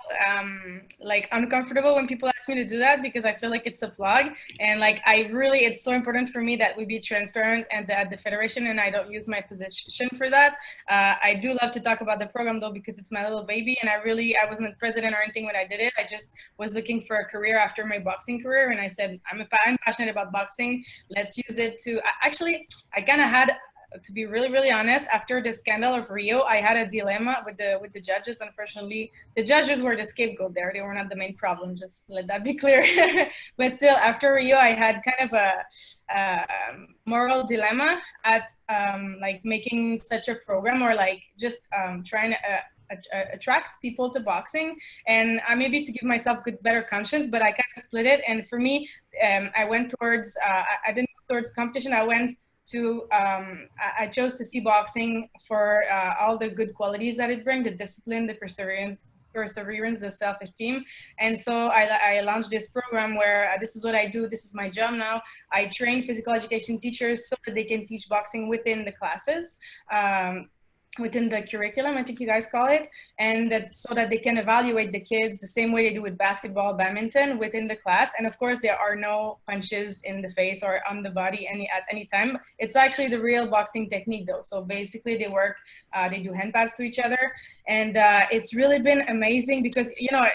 like uncomfortable when people ask me to do that, because I feel like it's a plug, and like it's so important for me that we be transparent at the federation, and I don't use my position for that. I do love to talk about the program though, because it's my little baby, and I wasn't president or anything when I did it. I just was looking for a career after my boxing career, and I said I'm passionate about boxing. Let's use it to I kind of had to be really, really honest, after the scandal of Rio, I had a dilemma with the judges. Unfortunately, the judges were the scapegoat there. They were not the main problem. Just let that be clear. But still, after Rio, I had kind of a moral dilemma at like making such a program, or like just trying to attract people to boxing, and maybe to give myself better conscience, but I kind of split it. And for me, I went towards I didn't go towards competition. I went to I chose to see boxing for all the good qualities that it brings: the discipline, the perseverance, the self-esteem. And so I launched this program where this is what I do. This is my job now. I train physical education teachers so that they can teach boxing within the classes. Within the curriculum, I think you guys call it, and that so that they can evaluate the kids the same way they do with basketball, badminton, within the class. And of course, there are no punches in the face or on the body at any time. It's actually the real boxing technique, though. So basically, they work, they do hand pads to each other, and it's really been amazing because, you know,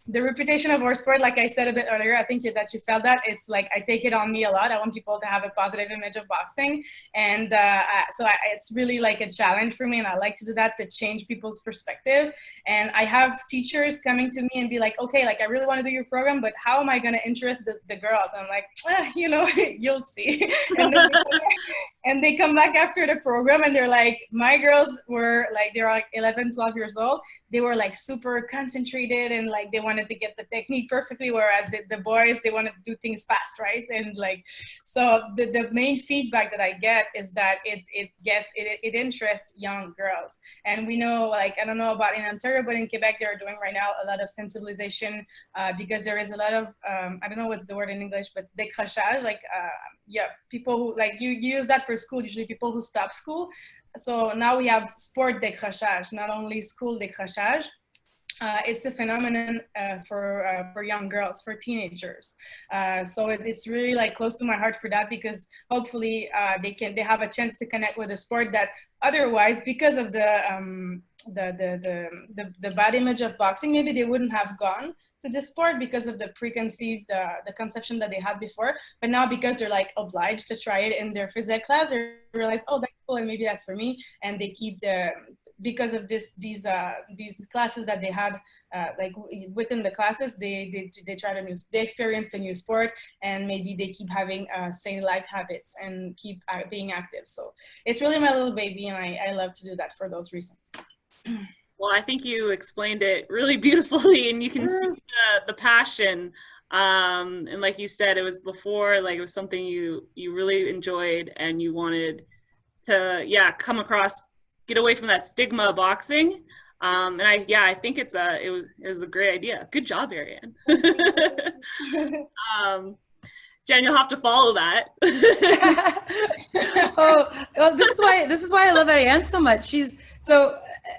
the reputation of our sport, like I said a bit earlier, I think that you felt that. It's like I take it on me a lot. I want people to have a positive image of boxing, and it's really like a challenge for me, and I like to do that, to change people's perspective. And I have teachers coming to me and be like, okay, like I really want to do your program, but how am I going to interest the girls? I'm like, you know, you'll see. And they come back after the program and they're like, my girls were like, they're like 11, 12 years old. They were like super concentrated and like they wanted to get the technique perfectly, whereas the boys, they wanted to do things fast, right? And like, so the main feedback that I get is that it interests young girls. And we know, like, I don't know about in Ontario, but in Quebec, they're doing right now a lot of sensibilization because there is a lot of, I don't know what's the word in English, but décrochage, like, yeah, people who, like, you use that for school, usually people who stop school. So now we have sport décrochage, not only school décrochage. It's a phenomenon for young girls, for teenagers. So it's really like close to my heart for that, because hopefully they have a chance to connect with a sport that otherwise, because of the bad image of boxing, maybe they wouldn't have gone to this sport because of the preconceived the conception that they had before. But now, because they're like obliged to try it in their phys ed class, they realize, oh, that's cool, and maybe that's for me. And they keep because of these classes that they had, like within the classes, they experience a new sport, and maybe they keep having sane life habits and keep being active. So it's really my little baby, and I love to do that for those reasons. Well, I think you explained it really beautifully, and you can see the passion. And like you said, it was before, like it was something you really enjoyed, and you wanted to, come across, get away from that stigma of boxing. And I think it was a great idea. Good job, Ariane. Jen, you'll have to follow that. Well, this is why I love Ariane so much. She's so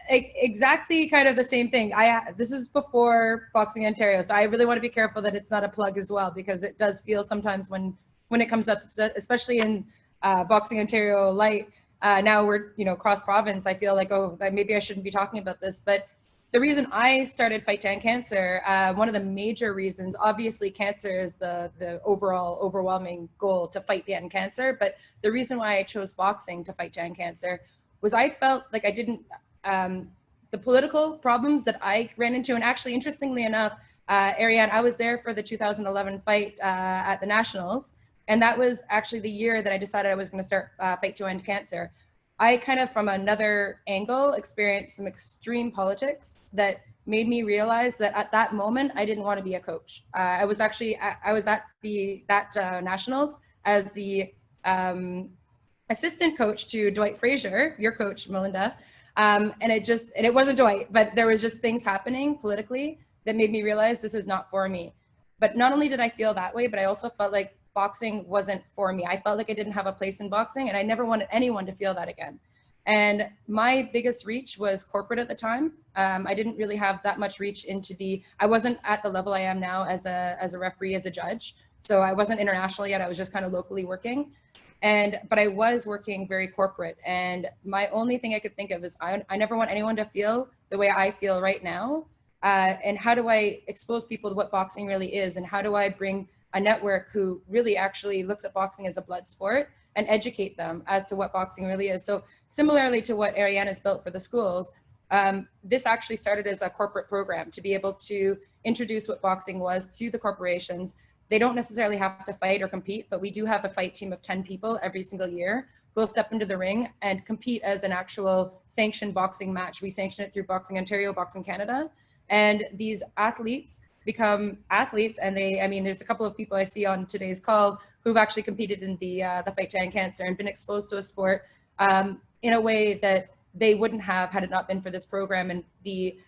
exactly kind of the same thing. This is before Boxing Ontario, so I really want to be careful that it's not a plug as well, because it does feel sometimes when it comes up, especially in Boxing Ontario Light. Now we're, cross province. I feel like, oh, maybe I shouldn't be talking about this, but the reason I started Fight to End Cancer, one of the major reasons, obviously cancer is the overall overwhelming goal, to fight the end cancer. But the reason why I chose boxing to fight to end cancer was I felt like I didn't, the political problems that I ran into, and actually, interestingly enough, Ariane, I was there for the 2011 fight at the Nationals. And that was actually the year that I decided I was going to start Fight to End Cancer. I kind of, from another angle, experienced some extreme politics that made me realize that at that moment, I didn't want to be a coach. I was at that Nationals as the assistant coach to Dwight Frazier, your coach, Melinda. And it wasn't Dwight, but there was just things happening politically that made me realize this is not for me. But not only did I feel that way, but I also felt like boxing wasn't for me. I felt like I didn't have a place in boxing, and I never wanted anyone to feel that again. And my biggest reach was corporate at the time. I didn't really have that much reach I wasn't at the level I am now as a referee, as a judge. So I wasn't international yet. I was just kind of locally working. But I was working very corporate. And my only thing I could think of is I never want anyone to feel the way I feel right now. And how do I expose people to what boxing really is? And how do I bring a network who really actually looks at boxing as a blood sport and educate them as to what boxing really is. So similarly to what Ariane has built for the schools, this actually started as a corporate program to be able to introduce what boxing was to the corporations. They don't necessarily have to fight or compete, but we do have a fight team of 10 people every single year who will step into the ring and compete as an actual sanctioned boxing match. We sanction it through Boxing Ontario, Boxing Canada. And these athletes become athletes, and I mean, there's a couple of people I see on today's call who've actually competed in the fight to end cancer and been exposed to a sport in a way that they wouldn't have had it not been for this program. And the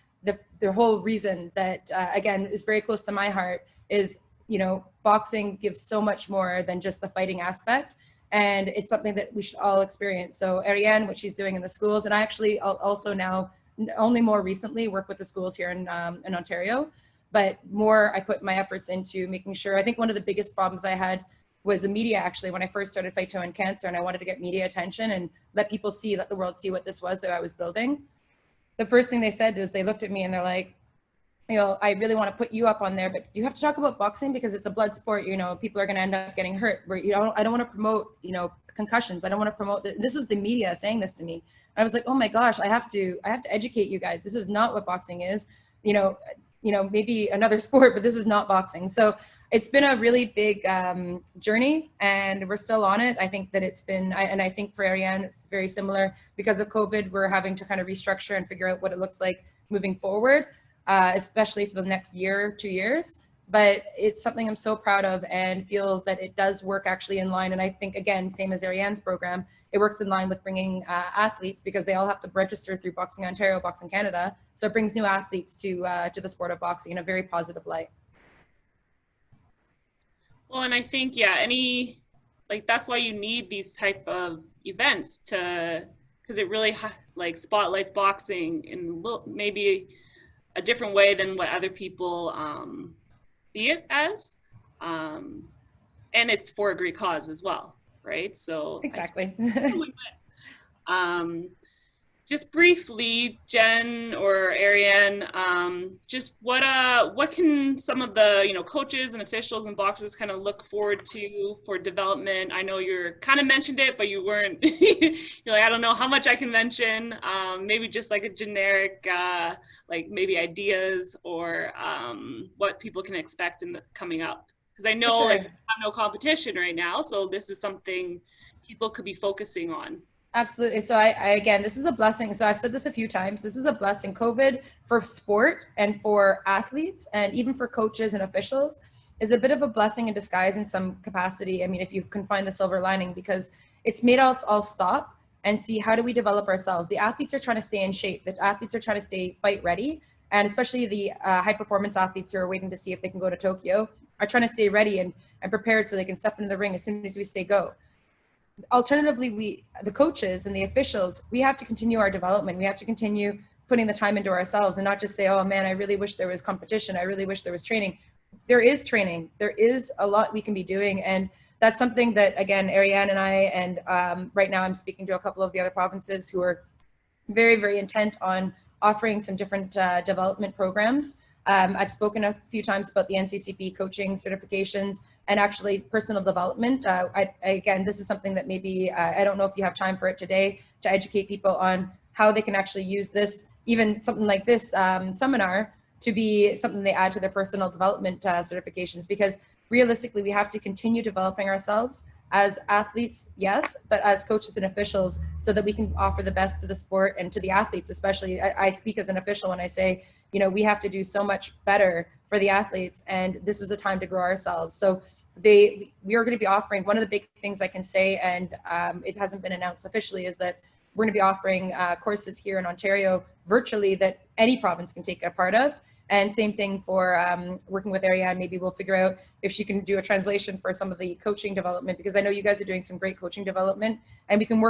whole reason that again is very close to my heart is, you know, boxing gives so much more than just the fighting aspect, and it's something that we should all experience. So Ariane, what she's doing in the schools, and I actually also now only more recently work with the schools here in Ontario, but more I put my efforts into making sure. I think one of the biggest problems I had was the media, actually, when I first started Fight to End Cancer, and I wanted to get media attention and let people see, let the world see what this was that I was building. The first thing they said is they looked at me and they're like, you know, I really want to put you up on there, but do you have to talk about boxing because it's a blood sport? You know, people are going to end up getting hurt. Where, you know, I don't want to promote, you know, concussions. I don't want to promote this is the media saying this to me. And I was like, oh my gosh, I have to educate you guys. This is not what boxing is. You know, maybe another sport, but this is not boxing. So it's been a really big journey, and we're still on it. I think that it's been, and I think for Ariane, it's very similar. Because of COVID, we're having to kind of restructure and figure out what it looks like moving forward, especially for the next year, 2 years. But it's something I'm so proud of and feel that it does work actually in line. And I think, again, same as Ariane's program, it works in line with bringing athletes, because they all have to register through Boxing Ontario, Boxing Canada. So it brings new athletes to the sport of boxing in a very positive light. Well, and I think, yeah, that's why you need these type of events because it really like spotlights boxing in maybe a different way than what other people see it as. And it's for a great cause as well, right? So exactly. Just briefly, Jen or Ariane, just what can some of the, you know, coaches and officials and boxers kind of look forward to for development? I know you're kind of mentioned it, but you weren't. You're like, I don't know how much I can mention. Maybe just like a generic, like maybe ideas or what people can expect in the coming up. Because I know like we have no competition right now, so this is something people could be focusing on. Absolutely. So I again, this is a blessing. So I've said this a few times. This is a blessing. COVID for sport and for athletes and even for coaches and officials is a bit of a blessing in disguise in some capacity. I mean, if you can find the silver lining, because it's made us all stop and see, how do we develop ourselves? The athletes are trying to stay in shape. The athletes are trying to stay fight ready. And especially the high performance athletes who are waiting to see if they can go to Tokyo are trying to stay ready and prepared so they can step into the ring as soon as we say go. Alternatively, the coaches and the officials, we have to continue our development. We have to continue putting the time into ourselves and not just say, oh man, I really wish there was competition. I really wish there was training. There is training. There is a lot we can be doing. And that's something that, again, Ariane and I, and right now I'm speaking to a couple of the other provinces who are very, very intent on offering some different development programs. I've spoken a few times about the NCCP coaching certifications and actually personal development. Again, this is something that maybe, I don't know if you have time for it today, to educate people on how they can actually use this, even something like this seminar, to be something they add to their personal development certifications. Because realistically, we have to continue developing ourselves as athletes, yes, but as coaches and officials, so that we can offer the best to the sport and to the athletes. Especially, I speak as an official when I say, you know, we have to do so much better for the athletes, and this is a time to grow ourselves. So we are going to be offering, one of the big things I can say, and it hasn't been announced officially, is that we're going to be offering courses here in Ontario virtually that any province can take a part of. And same thing for working with Ariane. Maybe we'll figure out if she can do a translation for some of the coaching development, because I know you guys are doing some great coaching development, and we can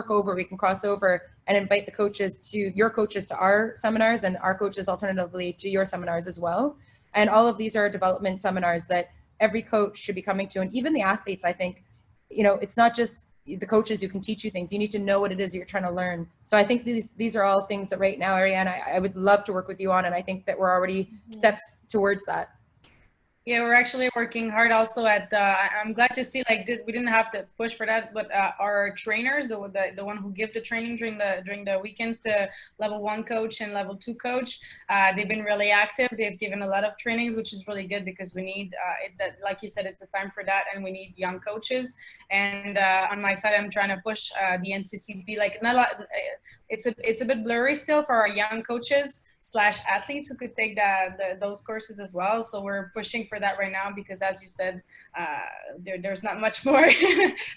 cross over and invite the coaches to your coaches to our seminars, and our coaches alternatively to your seminars as well. And all of these are development seminars that every coach should be coming to. And even the athletes, I think, you know, it's not just the coaches who can teach you things. You need to know what it is you're trying to learn. So I think these are all things that right now, Ariane, I would love to work with you on, and I think that we're already steps towards that. Yeah, we're actually working hard also at, I'm glad to see like we didn't have to push for that, but our trainers, the one who give the training during the weekends to level 1 coach and level 2 coach, they've been really active. They've given a lot of trainings, which is really good because we need that, like you said, it's a time for that, and we need young coaches. And on my side, I'm trying to push the NCCP, like not a lot, it's a bit blurry still for our young coaches slash athletes who could take those courses as well. So we're pushing for that right now because, as you said, there's not much more.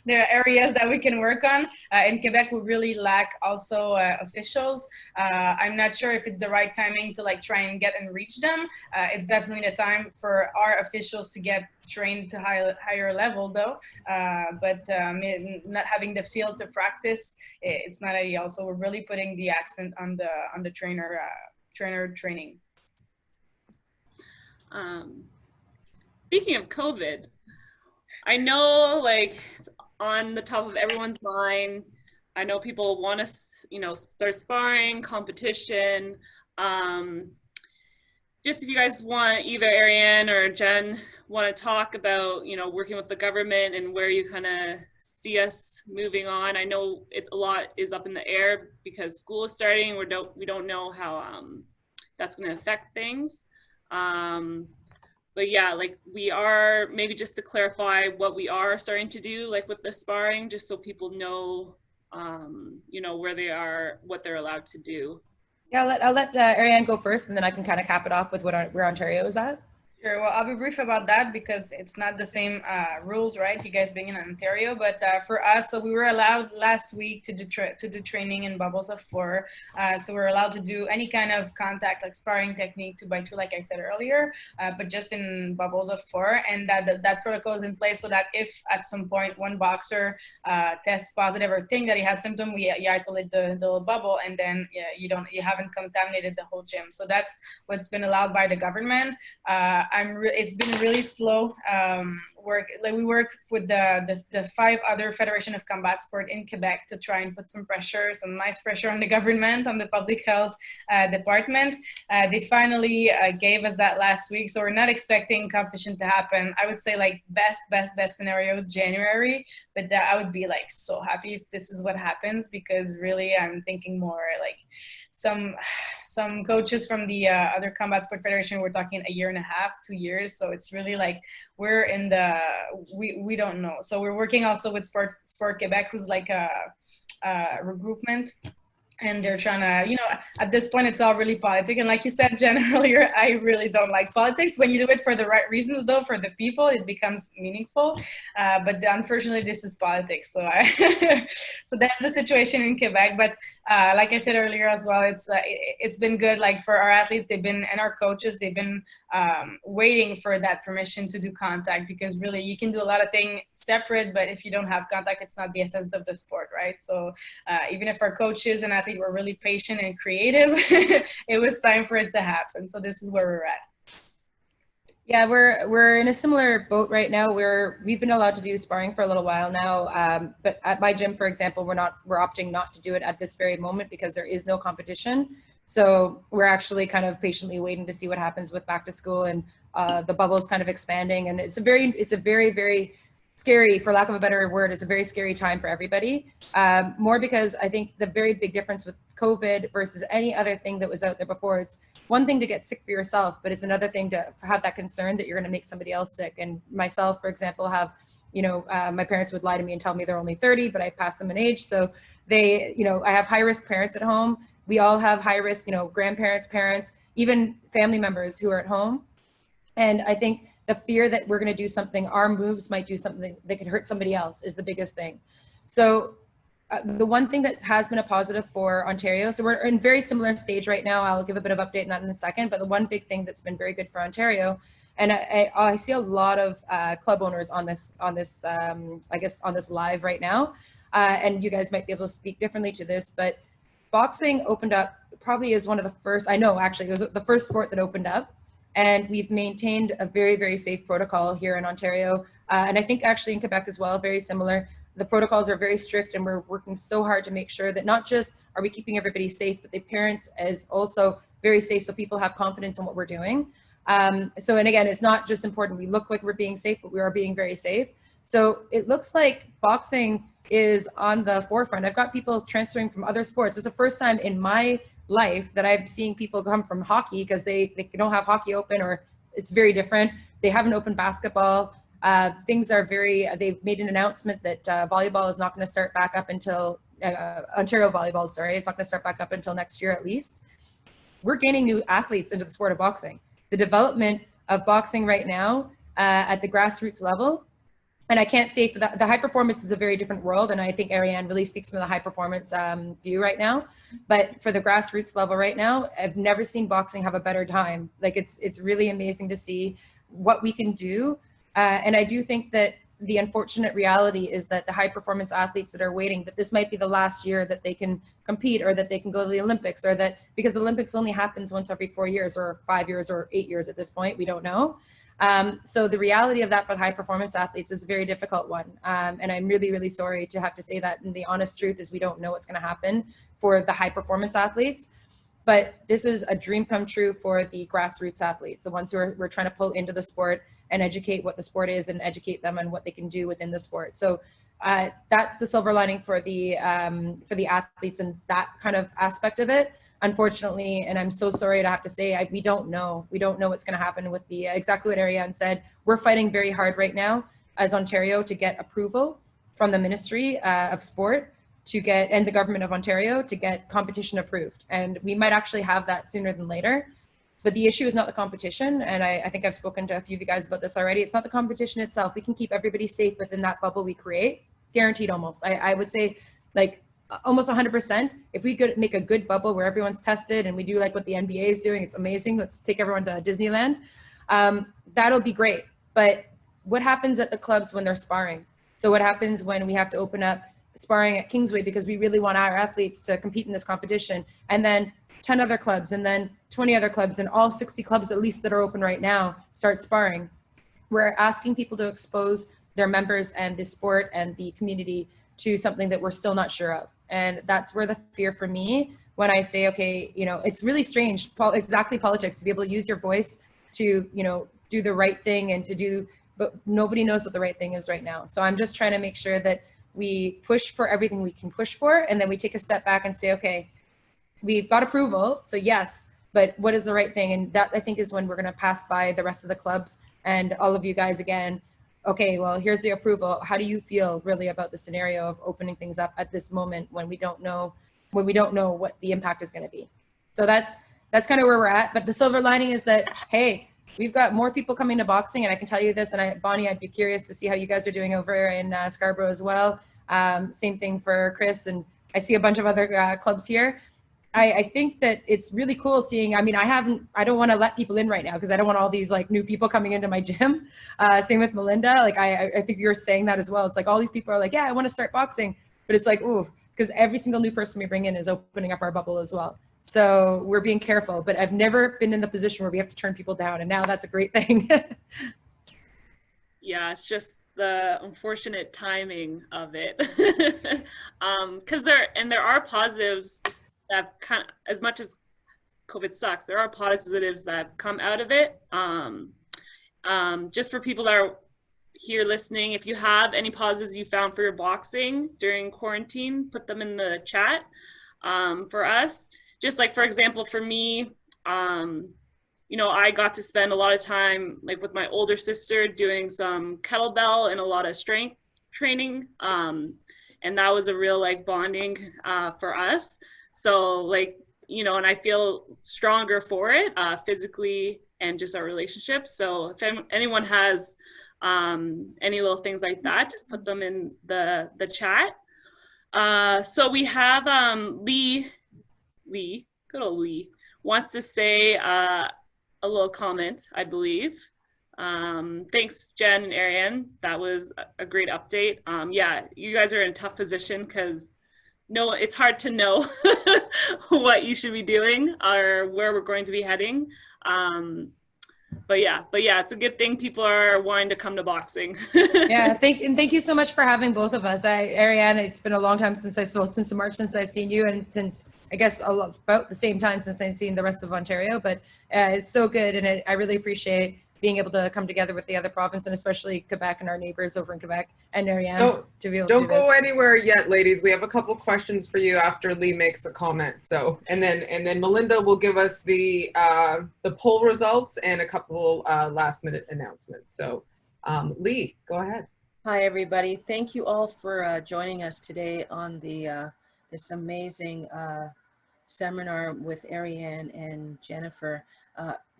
There are areas that we can work on. In Quebec, we really lack also officials. I'm not sure if it's the right timing to like try and get and reach them. It's definitely the time for our officials to get trained to higher level though, but not having the field to practice, it's not ideal. So we're really putting the accent on the trainer training. Speaking of COVID, I know like it's on the top of everyone's mind. I know people want to, start sparring, competition. Just if you guys want, either Ariane or Jen want to talk about, working with the government and where you kind of see us moving on. I know a lot is up in the air because school is starting. We don't know how that's going to affect things. But yeah, like we are, maybe just to clarify what we are starting to do, like with the sparring, just so people know, where they are, what they're allowed to do. Yeah, I'll let Ariane go first, and then I can kind of cap it off with where Ontario is at. Sure. Well, I'll be brief about that because it's not the same rules, right? You guys being in Ontario, but for us, so we were allowed last week to do training in bubbles of 4. So we're allowed to do any kind of contact, like sparring technique 2x2, like I said earlier, but just in bubbles of 4. And that protocol is in place so that if at some point one boxer tests positive or think that he had symptom, you isolate the little bubble, and then you haven't contaminated the whole gym. So that's what's been allowed by the government. It's been really slow work. Like we work with the 5 other Federation of Combat Sport in Quebec to try and put some nice pressure on the government, on the public health department. They finally gave us that last week, so we're not expecting competition to happen. I would say like best scenario January, but I would be like so happy if this is what happens, because really I'm thinking more like some coaches from the other combat sport federation were talking a year and a half, 2 years. So it's really like we're in we don't know. So we're working also with Sport Quebec, who's like a regroupment. And they're trying to, at this point, it's all really politics. And like you said, Jen, earlier, I really don't like politics. When you do it for the right reasons, though, for the people, it becomes meaningful. But unfortunately, this is politics. So so that's the situation in Quebec. But like I said earlier as well, it's been good. Like for our athletes, and our coaches, they've been waiting for that permission to do contact, because really you can do a lot of things separate, but if you don't have contact, it's not the essence of the sport, right? So even if our coaches and athletes were really patient and creative, it was time for it to happen. So this is where we're at. Yeah, we're in a similar boat right now where we've been allowed to do sparring for a little while now, but at my gym, for example, we're opting not to do it at this very moment because there is no competition. So we're actually kind of patiently waiting to see what happens with back to school, and the bubble's kind of expanding, and it's a very, very scary, for lack of a better word, it's a very scary time for everybody. More because I think the very big difference with COVID versus any other thing that was out there before, it's one thing to get sick for yourself, but it's another thing to have that concern that you're going to make somebody else sick. And myself, for example, have, my parents would lie to me and tell me they're only 30, but I passed them in age. So they, I have high risk parents at home. We all have high risk, grandparents, parents, even family members who are at home. And I think the fear that we're going to do something, our moves might do something that could hurt somebody else, is the biggest thing. So the one thing that has been a positive for Ontario, so we're in very similar stage right now. I'll give a bit of update on that in a second, but the one big thing that's been very good for Ontario, and I see a lot of club owners on this I guess on this live right now, and you guys might be able to speak differently to this, but boxing opened up, probably is one of the first, I know actually it was the first sport that opened up. And we've maintained a very, very safe protocol here in Ontario. And I think actually in Quebec as well, very similar. The protocols are very strict, and we're working so hard to make sure that not just are we keeping everybody safe, but the parents is also very safe, so people have confidence in what we're doing. So, and again, it's not just important we look like we're being safe, but we are being very safe. So it looks like boxing is on the forefront. I've got people transferring from other sports. It's the first time in my life that I'm seeing people come from hockey because they don't have hockey open, or it's very different. They haven't opened basketball. Things are very, they've made an announcement that volleyball is not going to start back up until, Ontario volleyball, sorry, it's not going to start back up until next year at least. We're gaining new athletes into the sport of boxing. The development of boxing right now at the grassroots level, and I can't say for the high performance is a very different world, and I think Ariane really speaks from the high performance view right now. But for the grassroots level right now, I've never seen boxing have a better time. Like it's really amazing to see what we can do. And I do think that the unfortunate reality is that the high performance athletes that are waiting, that this might be the last year that they can compete, or that they can go to the Olympics, or that, because the Olympics only happens once every 4 years or 5 years or 8 years at this point, we don't know. So the reality of that for the high performance athletes is a very difficult one. And I'm really, really sorry to have to say that. And the honest truth is we don't know what's going to happen for the high performance athletes. But this is a dream come true for the grassroots athletes, the ones who we're trying to pull into the sport and educate what the sport is and educate them on what they can do within the sport. So that's the silver lining for the athletes and that kind of aspect of it. Unfortunately, and I'm so sorry to have to say, we don't know. We don't know what's going to happen with the, exactly what Ariane said. We're fighting very hard right now as Ontario to get approval from the Ministry of Sport to get, and the government of Ontario to get competition approved. And we might actually have that sooner than later. But the issue is not the competition. And I think I've spoken to a few of you guys about this already. It's not the competition itself. We can keep everybody safe within that bubble we create, guaranteed almost. I would say like almost 100%. If we could make a good bubble where everyone's tested and we do like what the NBA is doing, it's amazing. Let's take everyone to Disneyland. That'll be great. But what happens at the clubs when they're sparring? So what happens when we have to open up sparring at Kingsway because we really want our athletes to compete in this competition, and then 10 other clubs, and then 20 other clubs, and all 60 clubs at least that are open right now start sparring? We're asking people to expose their members and the sport and the community to something that we're still not sure of. And that's where the fear for me, when I say, okay, you know, it's really strange, exactly politics, to be able to use your voice to, you know, do the right thing and to do, but nobody knows what the right thing is right now. So I'm just trying to make sure that we push for everything we can push for, and then we take a step back and say, okay, we've got approval, so yes, but what is the right thing? And that, I think, is when we're going to pass by the rest of the clubs and all of you guys again. Okay, well, here's the approval. How do you feel really about the scenario of opening things up at this moment when we don't know what the impact is going to be? So that's kind of where we're at. But the silver lining is that, hey, we've got more people coming to boxing, and I can tell you this, and Bonnie, I'd be curious to see how you guys are doing over in Scarborough as well. Same thing for Chris, and I see a bunch of other clubs here. I think that it's really cool seeing, I mean, I don't want to let people in right now because I don't want all these like new people coming into my gym. Same with Melinda. Like, I think you're saying that as well. It's like all these people are like, yeah, I want to start boxing, but it's like, ooh, because every single new person we bring in is opening up our bubble as well. So we're being careful, but I've never been in the position where we have to turn people down. And now that's a great thing. Yeah, it's just the unfortunate timing of it. Because there are positives that kind of, as much as COVID sucks, there are positives that come out of it. Just for people that are here listening, if you have any positives you found for your boxing during quarantine, put them in the chat for us. Just like, for example, for me, you know, I got to spend a lot of time like with my older sister doing some kettlebell and a lot of strength training. And that was a real like bonding for us. So like, you know, and I feel stronger for it physically and just our relationship. So if anyone has any little things like that, just put them in the chat. So we have Lee, good old Lee, wants to say a little comment, I believe. Thanks, Jen and Ariane. That was a great update. Yeah, you guys are in a tough position because it's hard to know what you should be doing or where we're going to be heading. But yeah, it's a good thing people are wanting to come to boxing. Yeah, thank you so much for having both of us. Ariane, it's been a long time since since March since I've seen you, and since I guess about the same time since I've seen the rest of Ontario. But it's so good, and I really appreciate being able to come together with the other province, and especially Quebec and our neighbors over in Quebec, and Ariane to be able to do Don't go this. anywhere yet, ladies. We have a couple questions for you after Lee makes a comment. So, and then Melinda will give us the poll results and a couple last minute announcements. So, Lee, go ahead. Hi, everybody. Thank you all for joining us today on the this amazing seminar with Ariane and Jennifer.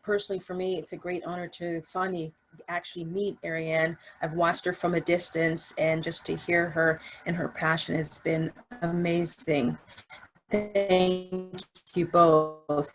Personally, for me, it's a great honor to finally actually meet Ariane. I've watched her from a distance, and just to hear her and her passion has been amazing. Thank you both.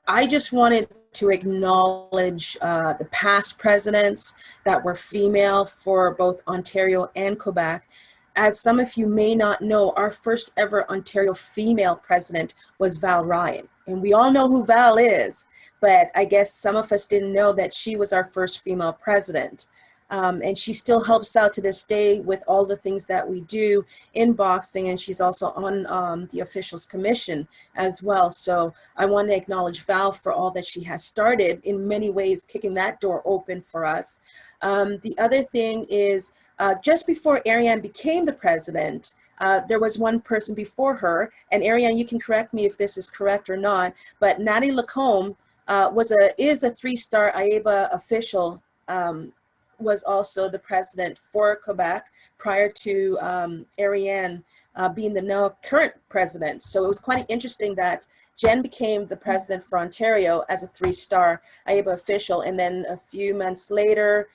I just wanted to acknowledge the past presidents that were female for both Ontario and Quebec. As some of you may not know, our first ever Ontario female president was Val Ryan. And we all know who Val is, but I guess some of us didn't know that she was our first female president. And she still helps out to this day with all the things that we do in boxing, and she's also on the officials commission as well. So I want to acknowledge Val for all that she has started, in many ways kicking that door open for us. The other thing is, just before Ariane became the president, there was one person before her, and Ariane, you can correct me if this is correct or not, but Natty Lacombe is a 3-star IABA official, was also the president for Quebec prior to Ariane being the now current president. So it was quite interesting that Jen became the president for Ontario as a 3-star IABA official, and then a few months later,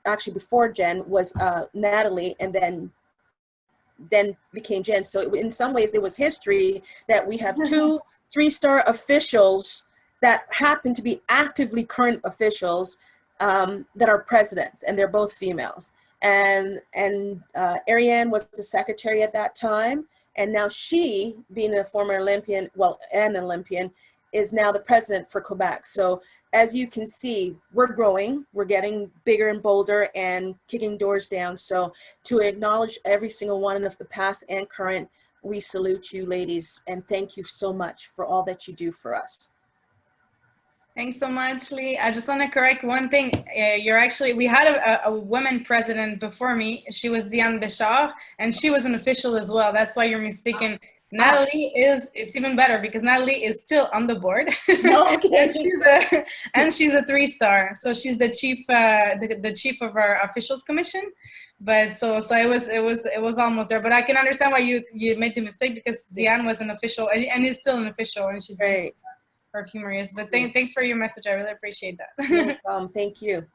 actually before Jen was Natalie, and then became Jen. So in some ways it was history that we have 2 3-star officials that happen to be actively current officials that are presidents, and they're both females. And Ariane was the secretary at that time, and now she, being a former Olympian, an Olympian, is now the president for Quebec. So as you can see, we're growing, we're getting bigger and bolder and kicking doors down. So to acknowledge every single one of the past and current, we salute you, ladies, and thank you so much for all that you do for us. Thanks so much, Lee. I just want to correct one thing. We had a woman president before me. She was Diane Béchard, and she was an official as well. That's why you're mistaken. Natalie it's even better because Natalie is still on the board. Okay. and she's a 3-star. So she's the chief, the chief of our officials commission. But so it was almost there. But I can understand why you made the mistake, because Diane was an official and is still an official, and she's Great. For a few more years. But thanks for your message. I really appreciate that. No problem. Thank you.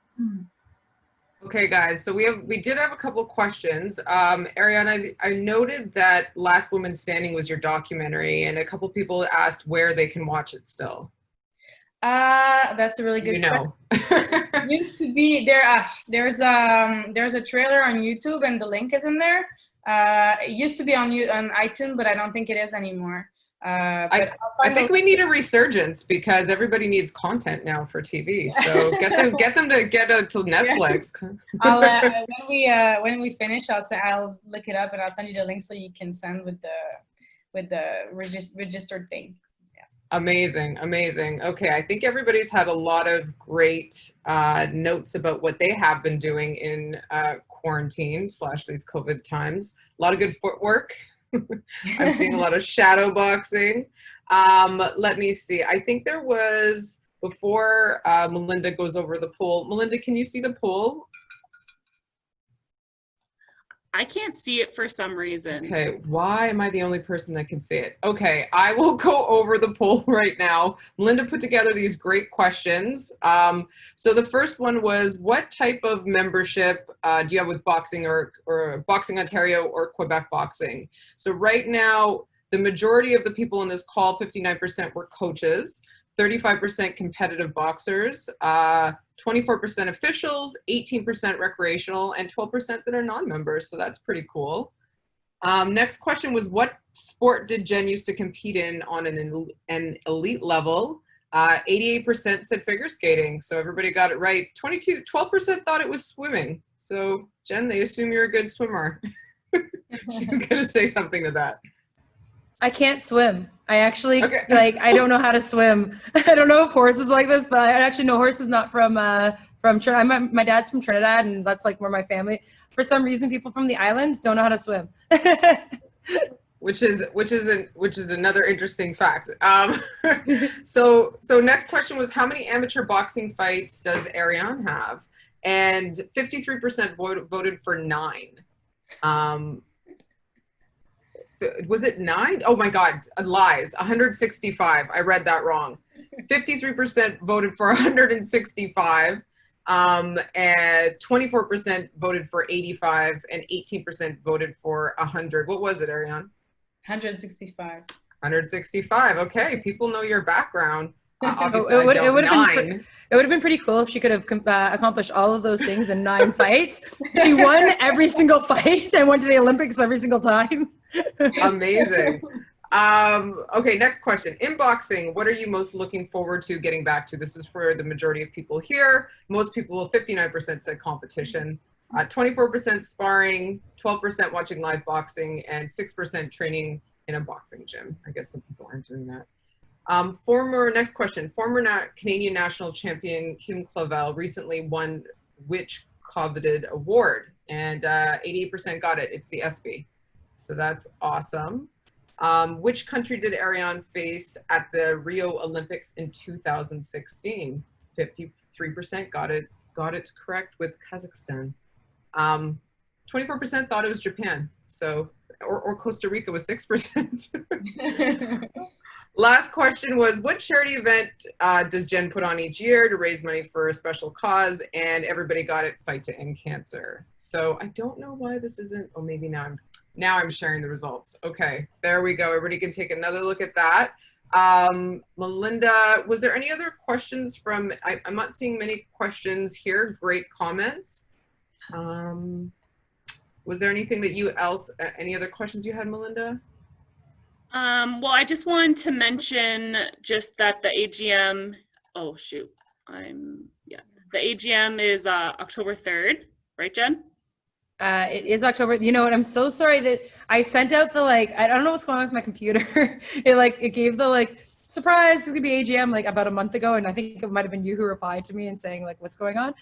Okay, guys, so we did have a couple of questions. Ariane, I noted that Last Woman Standing was your documentary, and a couple people asked where they can watch it still. That's a really good question. Used to be there. There's a trailer on YouTube, and the link is in there. It used to be on iTunes, but I don't think it is anymore. I think we need a resurgence, because everybody needs content now for TV. So get them to Netflix. Yeah. When we finish, I'll look it up and I'll send you the link so you can send with the registered thing. Yeah. Amazing. Okay, I think everybody's had a lot of great notes about what they have been doing in quarantine / these COVID times. A lot of good footwork. I'm seeing a lot of shadow boxing. Let me see. I think there was, before Melinda goes over the poll. Melinda, can you see the poll? I can't see it for some reason. Okay, why am I the only person that can see it? Okay, I will go over the poll right now. Melinda put together these great questions. So the first one was, what type of membership do you have with boxing or Boxing Ontario or Quebec Boxing? So right now, the majority of the people in this call, 59%, were coaches, 35% competitive boxers, 24% officials, 18% recreational, and 12% that are non-members. So that's pretty cool. Next question was, what sport did Jen used to compete in on an elite level? 88% said figure skating, so everybody got it right. 12% thought it was swimming. So Jen, they assume you're a good swimmer. She's gonna say something to that. I can't swim. I actually, Okay. like, I don't know how to swim. I don't know if horse is like this, but I actually know horse is not from Trinidad. My dad's from Trinidad, and that's like where my family, for some reason, people from the islands don't know how to swim. Which is another interesting fact. So next question was, how many amateur boxing fights does Ariane have? And 53% voted for 9. Was it 9? Oh my God, lies. 165. I read that wrong. 53% voted for 165. And 24% voted for 85, and 18% voted for 100. What was it, Ariane? 165. 165. Okay, people know your background. Obviously, it would have been pretty cool if she could have accomplished all of those things in 9 fights. She won every single fight and went to the Olympics every single time. Amazing. Okay, next question. In boxing, what are you most looking forward to getting back to? This is for the majority of people here. Most people, 59% said competition, 24% sparring, 12% watching live boxing, and 6% training in a boxing gym. I guess some people aren't doing that. Next question. Former Canadian national champion Kim Clavel recently won which coveted award? And 88% got it. It's the ESPY. So that's awesome. Which country did Ariane face at the Rio Olympics in 2016? 53% got it correct with Kazakhstan. 24% thought it was Japan. So, or Costa Rica was 6%. Last question was, what charity event does Jen put on each year to raise money for a special cause? And everybody got it, Fight to End Cancer. So I don't know why this isn't, oh, maybe now I'm sharing the results. Okay, there we go. Everybody can take another look at that. Melinda, was there any other questions from, I'm not seeing many questions here. Great comments. Was there anything that any other questions you had, Melinda? Well, I just wanted to mention just that the AGM, the AGM is October 3rd, right, Jen? It is October. You know what? I'm so sorry that I sent out the, like, I don't know what's going on with my computer. It gave the, like, surprise, it's gonna be AGM like about a month ago, and I think it might have been you who replied to me and saying like, what's going on?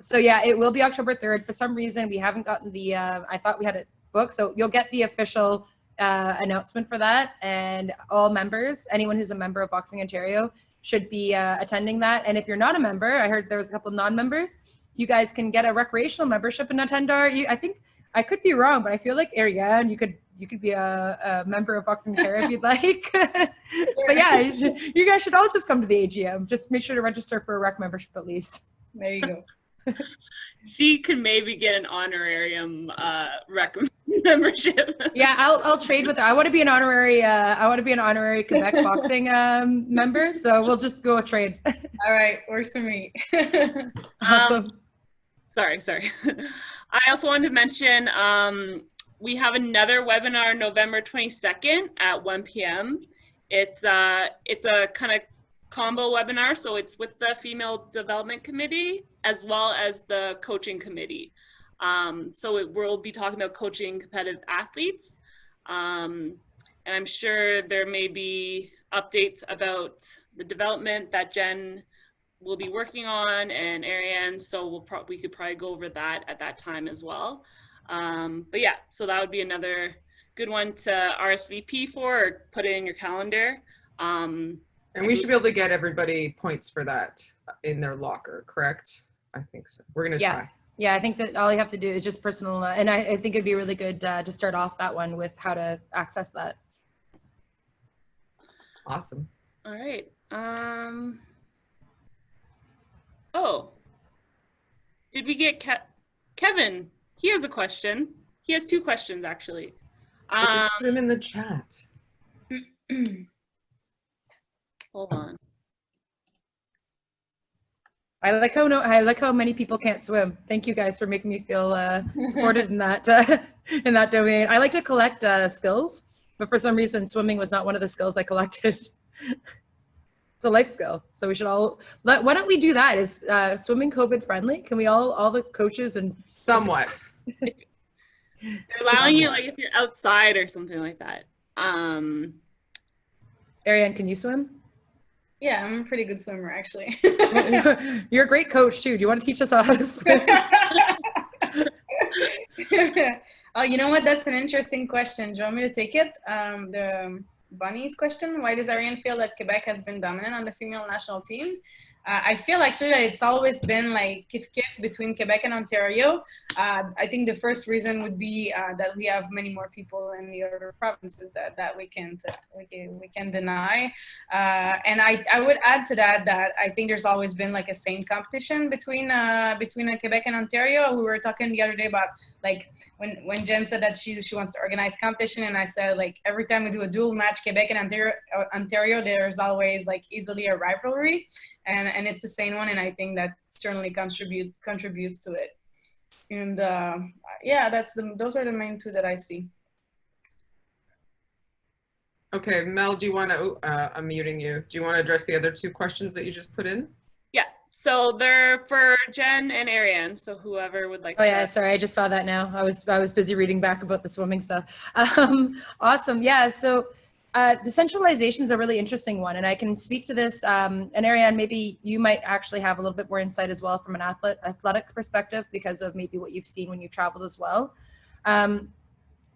So yeah, it will be October 3rd. For some reason, we haven't gotten the, I thought we had it booked, so you'll get the official announcement for that, and all members, anyone who's a member of Boxing Ontario should be attending that. And if you're not a member, I heard there was a couple non-members, you guys can get a recreational membership and attend our, I think, I could be wrong, but I feel like Ariane, you could be a member of Boxing Ontario if you'd like. But yeah, you guys should all just come to the AGM. Just make sure to register for a rec membership at least. There you go. She could maybe get an honorarium rec membership. Yeah, I'll trade with her. I want to be an honorary Quebec boxing member, so we'll just go a trade. All right, works for me. Awesome. Sorry. I also wanted to mention we have another webinar November 22nd at 1 p.m. It's a kind of combo webinar, so it's with the Female Development Committee as well as the Coaching Committee. So we'll be talking about coaching competitive athletes. And I'm sure there may be updates about the development that Jen will be working on and Ariane, so we could probably go over that at that time as well. But yeah, so that would be another good one to RSVP for, or put it in your calendar. And we should be able to get everybody points for that in their locker, correct? I think so. We're gonna try. Yeah, I think that all you have to do is just personal, and I think it'd be really good to start off that one with how to access that. Awesome. All right. Oh, did we get Kevin? He has a question. He has 2 questions actually. Put him in the chat. Hold on. I like how many people can't swim. Thank you guys for making me feel supported in that domain. I like to collect skills, but for some reason swimming was not one of the skills I collected. it's a life skill. So we should all, why don't we do that? Is swimming COVID friendly? Can we all the coaches and Somewhat. They're allowing you like if you're outside or something like that. Ariane, can you swim? Yeah, I'm a pretty good swimmer, actually. You're a great coach too. Do you want to teach us how to swim? Oh, you know what? That's an interesting question. Do you want me to take it? The Bunny's question. Why does Ariane feel that Quebec has been dominant on the female national team? I feel actually that it's always been like kif between Quebec and Ontario. I think the first reason would be that we have many more people in the other provinces that we can deny. And I would add to that I think there's always been like a same competition between Quebec and Ontario. We were talking the other day about like when Jen said that she wants to organize competition, and I said like every time we do a dual match, Quebec and Ontario, there's always like easily a rivalry. And it's the same one, and I think that certainly contributes to it. And yeah, those are the main two that I see. Okay, Mel, do you want to, I'm muting you. Do you want to address the other two questions that you just put in? Yeah, so they're for Jen and Ariane, so whoever would like to. Oh yeah, sorry, I just saw that now. I was busy reading back about the swimming stuff. Awesome, yeah, so the centralization is a really interesting one, and I can speak to this, and Ariane, maybe you might actually have a little bit more insight as well from an athletics perspective because of maybe what you've seen when you've traveled as well.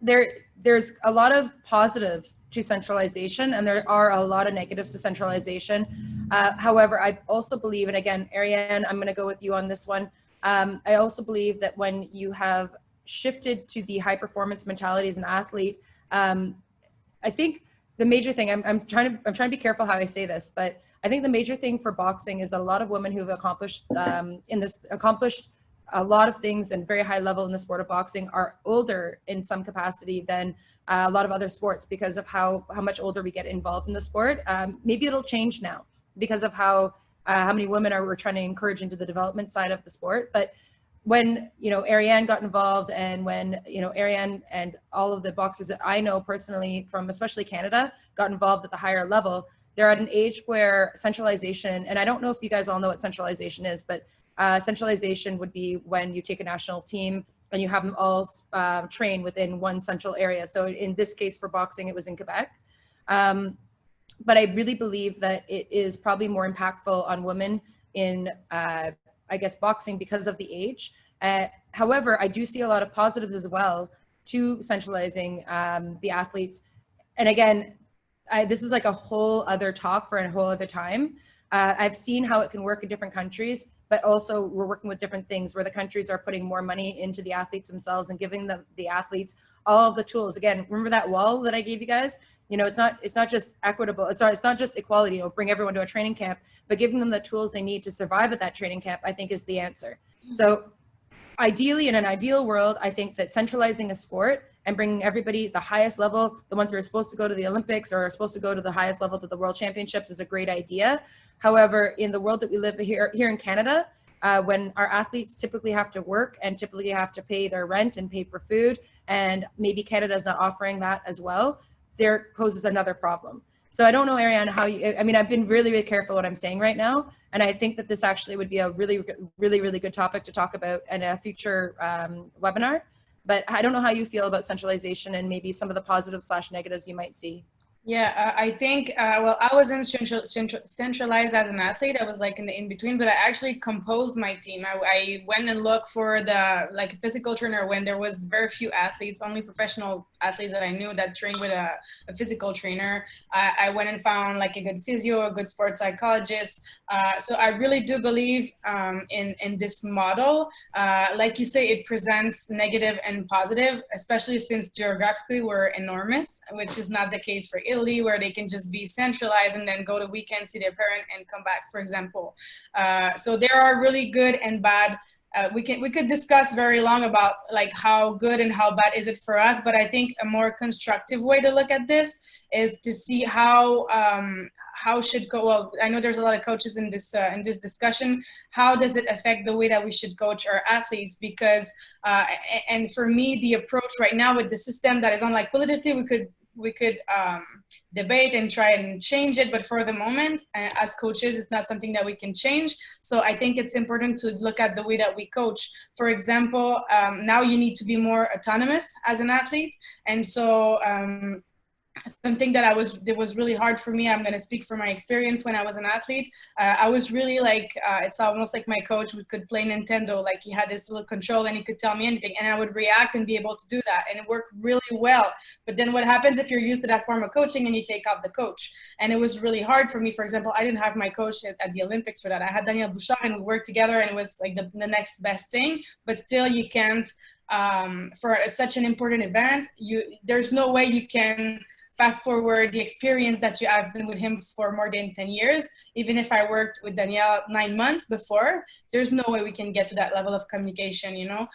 There's a lot of positives to centralization, and there are a lot of negatives to centralization. However, I also believe, and again, Ariane, I'm going to go with you on this one. I also believe that when you have shifted to the high performance mentality as an athlete, I think the major thing, I'm trying to be careful how I say this, but I think the major thing for boxing is a lot of women who've accomplished a lot of things and very high level in the sport of boxing are older in some capacity than a lot of other sports because of how much older we get involved in the sport. Maybe it'll change now because of how many women we're trying to encourage into the development side of the sport. But when, you know, Ariane got involved, and when, you know, Ariane and all of the boxers that I know personally from especially Canada got involved at the higher level, they're at an age where centralization, and I don't know if you guys all know what centralization is, but centralization would be when you take a national team and you have them all train within one central area. So in this case for boxing, it was in Quebec. But I really believe that it is probably more impactful on women in, I guess, boxing because of the age. However, I do see a lot of positives as well to centralizing the athletes. And again, this is like a whole other talk for a whole other time. I've seen how it can work in different countries, but also we're working with different things where the countries are putting more money into the athletes themselves and giving the athletes all of the tools. Again, remember that wall that I gave you guys? You know, it's not just equitable. It's not just equality, you know, bring everyone to a training camp, but giving them the tools they need to survive at that training camp, I think is the answer. So ideally, in an ideal world, I think that centralizing a sport and bringing everybody the highest level, the ones who are supposed to go to the Olympics or are supposed to go to the highest level to the World Championships, is a great idea. However, in the world that we live here in Canada, when our athletes typically have to work and typically have to pay their rent and pay for food, and maybe Canada is not offering that as well, there poses another problem. So I don't know, Ariane, how you, I mean, I've been really, really careful what I'm saying right now. And I think that this actually would be a really, really, really good topic to talk about in a future webinar. But I don't know how you feel about centralization and maybe some of the positives / negatives you might see. Yeah, I think, well, I wasn't centralized as an athlete. I was like in the in-between, but I actually composed my team. I went and looked for like a physical trainer when there was very few athletes, only professional athletes that I knew that trained with a physical trainer. I went and found like a good physio, a good sports psychologist. So I really do believe in this model. Like you say, it presents negative and positive, especially since geographically we're enormous, which is not the case for Italy, where they can just be centralized and then go to weekend, see their parent, and come back, for example. So there are really good and bad. We could discuss very long about like how good and how bad is it for us, but I think a more constructive way to look at this is to see how should go. Well, I know there's a lot of coaches in this discussion. How does it affect the way that we should coach our athletes? Because and for me, the approach right now with the system that is on, like politically, we could debate and try and change it, but for the moment, as coaches, it's not something that we can change. So I think it's important to look at the way that we coach. For example, now you need to be more autonomous as an athlete, and so something that was really hard for me. I'm going to speak from my experience when I was an athlete. I was really like, it's almost like my coach could play Nintendo, like he had this little control and he could tell me anything and I would react and be able to do that. And it worked really well. But then what happens if you're used to that form of coaching and you take out the coach? And it was really hard for me. For example, I didn't have my coach at the Olympics for that. I had Daniel Bouchard and we worked together and it was like the next best thing, but still you can't, for such an important event, there's no way you can fast forward the experience that I've been with him for more than 10 years. Even if I worked with Danielle 9 months before, there's no way we can get to that level of communication, you know?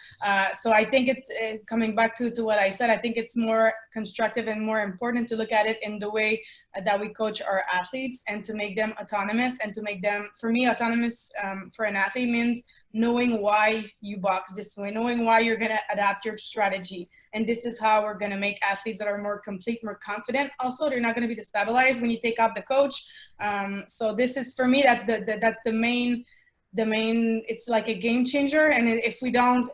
So I think it's coming back to what I said, I think it's more constructive and more important to look at it in the way that we coach our athletes and to make them autonomous and to make them, for me, autonomous for an athlete means knowing why you box this way, knowing why you're gonna adapt your strategy. And this is how we're gonna make athletes that are more complete, more confident. Also, they're not gonna be destabilized when you take out the coach. So this is, for me, that's the main, it's like a game changer. And if we don't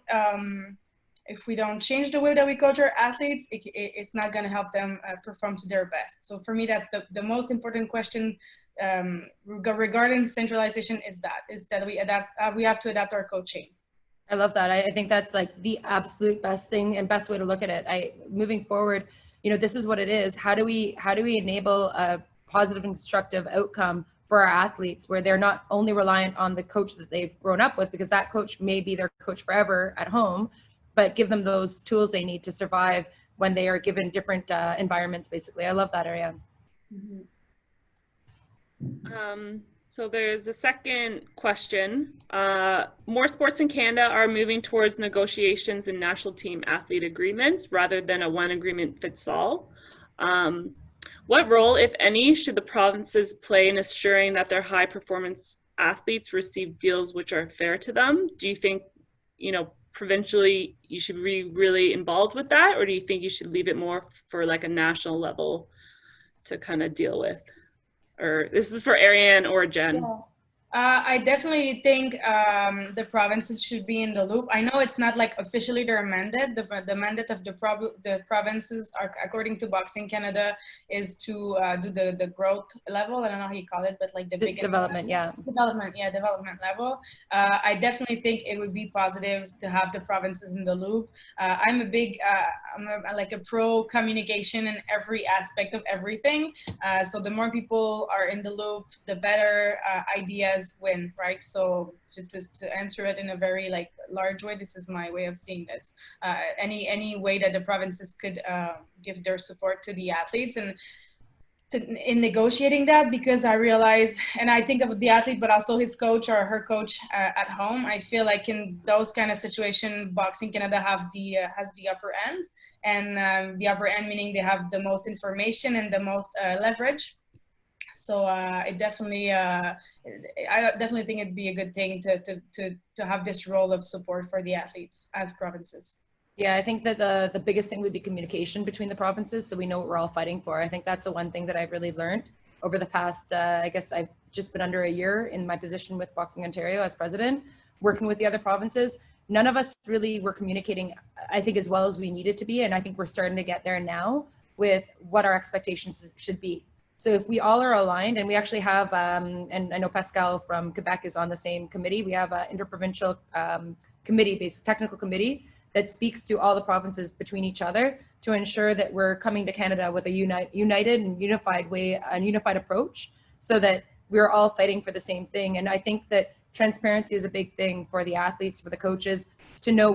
change the way that we coach our athletes, it's not gonna help them perform to their best. So for me, that's the most important question regarding centralization is that we have to adapt our coaching. I love that. I think that's like the absolute best thing and best way to look at it. Moving forward, you know, this is what it is. How do we enable a positive and constructive outcome for our athletes where they're not only reliant on the coach that they've grown up with, because that coach may be their coach forever at home, but give them those tools they need to survive when they are given different environments, basically. I love that, Ariane. Mm-hmm. So there's a second question. More sports in Canada are moving towards negotiations and national team athlete agreements rather than a one agreement fits all. What role, if any, should the provinces play in assuring that their high performance athletes receive deals which are fair to them? Do you think, you know, provincially you should be really involved with that, or do you think you should leave it more for like a national level to kind of deal with? Or this is for Ariane or Jen. Yeah. I definitely think the provinces should be in the loop. I know it's not like officially their mandate. The mandate of the provinces, are, according to Boxing Canada, is to do the growth level. I don't know how you call it, but like the big development, development level. I definitely think it would be positive to have the provinces in the loop. I'm like a pro communication in every aspect of everything. So the more people are in the loop, the better ideas win, right? So to answer it in a very like large way, this is my way of seeing this. Any way that the provinces could give their support to the athletes and in negotiating that, because I realize, and I think of the athlete, but also his coach or her coach at home. I feel like in those kind of situations, Boxing Canada has the upper end, and the upper end meaning they have the most information and the most leverage. So I definitely think it'd be a good thing to have this role of support for the athletes as provinces. Yeah, I think that the biggest thing would be communication between the provinces, so we know what we're all fighting for. I think that's the one thing that I've really learned over the past, I guess I've just been under a year in my position with Boxing Ontario as president, working with the other provinces. None of us really were communicating, I think, as well as we needed to be, and I think we're starting to get there now with what our expectations should be. So if we all are aligned, and we actually have, and I know Pascal from Quebec is on the same committee, we have an interprovincial committee, basic technical committee, that speaks to all the provinces between each other to ensure that we're coming to Canada with a united and unified way, a unified approach, so that we're all fighting for the same thing. And I think that transparency is a big thing for the athletes, for the coaches, to know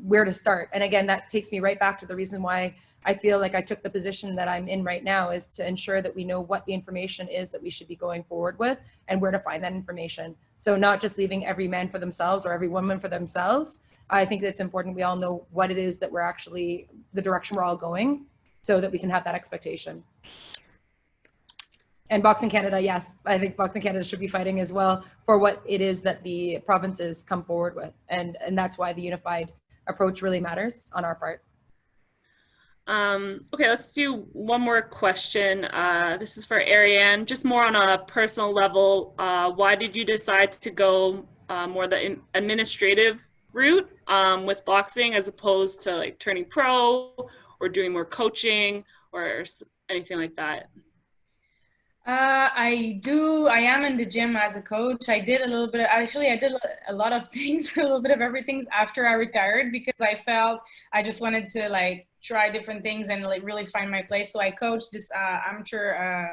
where to start. And again, that takes me right back to the reason why I feel like I took the position that I'm in right now, is to ensure that we know what the information is that we should be going forward with and where to find that information. So not just leaving every man for themselves or every woman for themselves. I think it's important we all know what it is that we're actually, the direction we're all going, so that we can have that expectation. And Boxing Canada, yes, I think Boxing Canada should be fighting as well for what it is that the provinces come forward with. And that's why the unified approach really matters on our part. Okay, let's do one more question. This is for Ariane, just more on a personal level. Why did you decide to go more the administrative route with boxing as opposed to like turning pro or doing more coaching or anything like that? I am in the gym as a coach. I did a little bit, actually, I did a lot of things, a little bit of everything after I retired because I felt I just wanted to like try different things and like really find my place. So I coached this amateur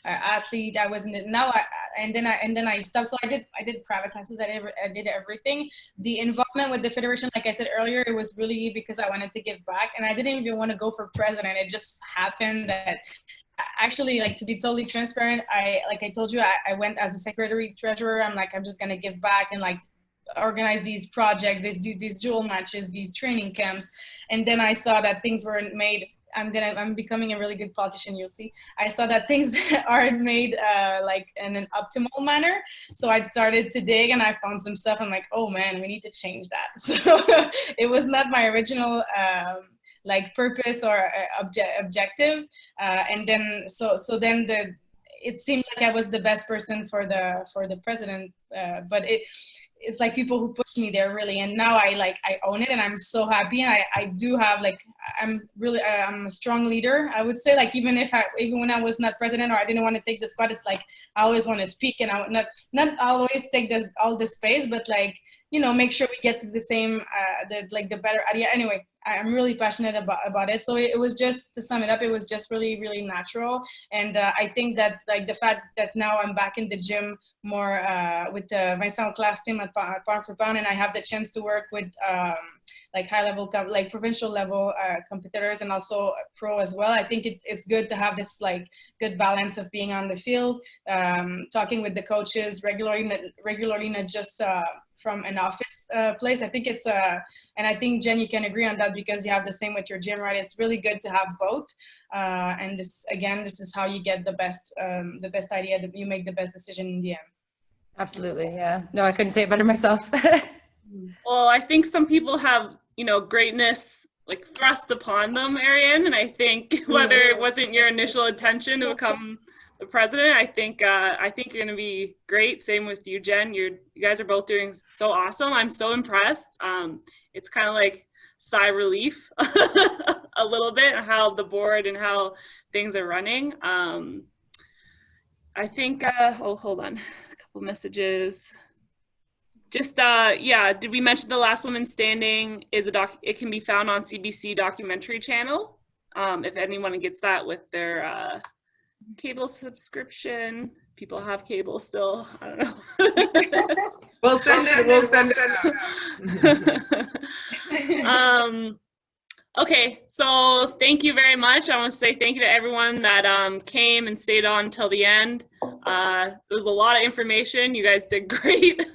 athlete. I was in it now, and then I stopped. So I did private classes. I did everything. The involvement with the federation, like I said earlier, it was really because I wanted to give back, and I didn't even want to go for president. It just happened that actually, like, to be totally transparent, like I told you, I went as a secretary treasurer. I'm like, I'm just gonna give back and like organize these projects, these dual matches, these training camps. And then I saw that things weren't made. I'm becoming a really good politician, you'll see. I saw that things aren't made like in an optimal manner. So I started to dig and I found some stuff. I'm like, oh man, we need to change that. So it was not my original like purpose or objective. And then then it seemed like I was the best person for the president, but it's like people who pushed me there really, and now I own it and I'm so happy, and I do have like I'm a strong leader, I would say. Like even when I was not president or I didn't want to take the spot, it's like I always want to speak, and I would not always take all the space, but like, you know, make sure we get to the same the better idea. Anyway, I'm really passionate about it. So it was just, to sum it up, it was just really, really natural. And I think that like the fact that now I'm back in the gym more with the Vincent class team at Pound for Pound, and I have the chance to work with like high level, like provincial level competitors, and also pro as well. I think it's good to have this like good balance of being on the field, talking with the coaches regularly, not just from an office place. I think it's and I think Jen, you can agree on that because you have the same with your gym, right? It's really good to have both. And this is how you get the best idea, that you make the best decision in the end. Absolutely, yeah. No, I couldn't say it better myself. Well, I think some people have, you know, greatness like thrust upon them, Ariane, and I think whether it wasn't your initial intention to become the president, I think you're going to be great. Same with you, Jen. You guys are both doing so awesome. I'm so impressed. It's kind of like sigh relief a little bit how the board and how things are running. I think oh, hold on, a couple messages. Just yeah, did we mention the Last Woman Standing is it can be found on CBC documentary channel if anyone gets that with their cable subscription. People have cable still, I don't know. We'll send it. Okay, so thank you very much. I want to say thank you to everyone that came and stayed on till the end. There was a lot of information. You guys did great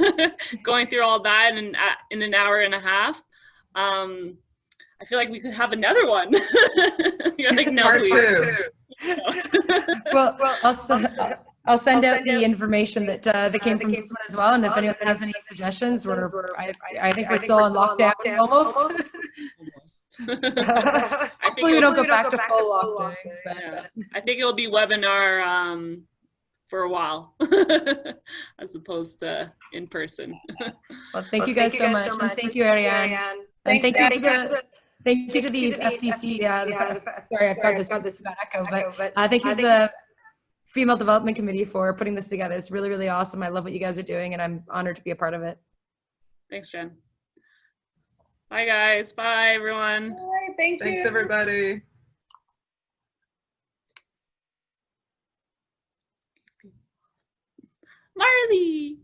going through all that in an hour and a half. I feel like we could have another one. You're like, no, Part please. Well, I'll send out the information that came from this one as well. And if anyone has any suggestions, I think we're still on lockdown almost. Hopefully we don't go back to full lockdown. Yeah. I think it'll be webinar for a while as opposed to in person. Well, thank you guys so much. And thank you, Ariane. And thank you to the FDC. Sorry, I've got this bad echo, but thank you to the Female Development Committee for putting this together. It's really, really awesome. I love what you guys are doing, and I'm honored to be a part of it. Thanks, Jen. Bye, guys. Bye, everyone. Bye, thanks, everybody. Marley.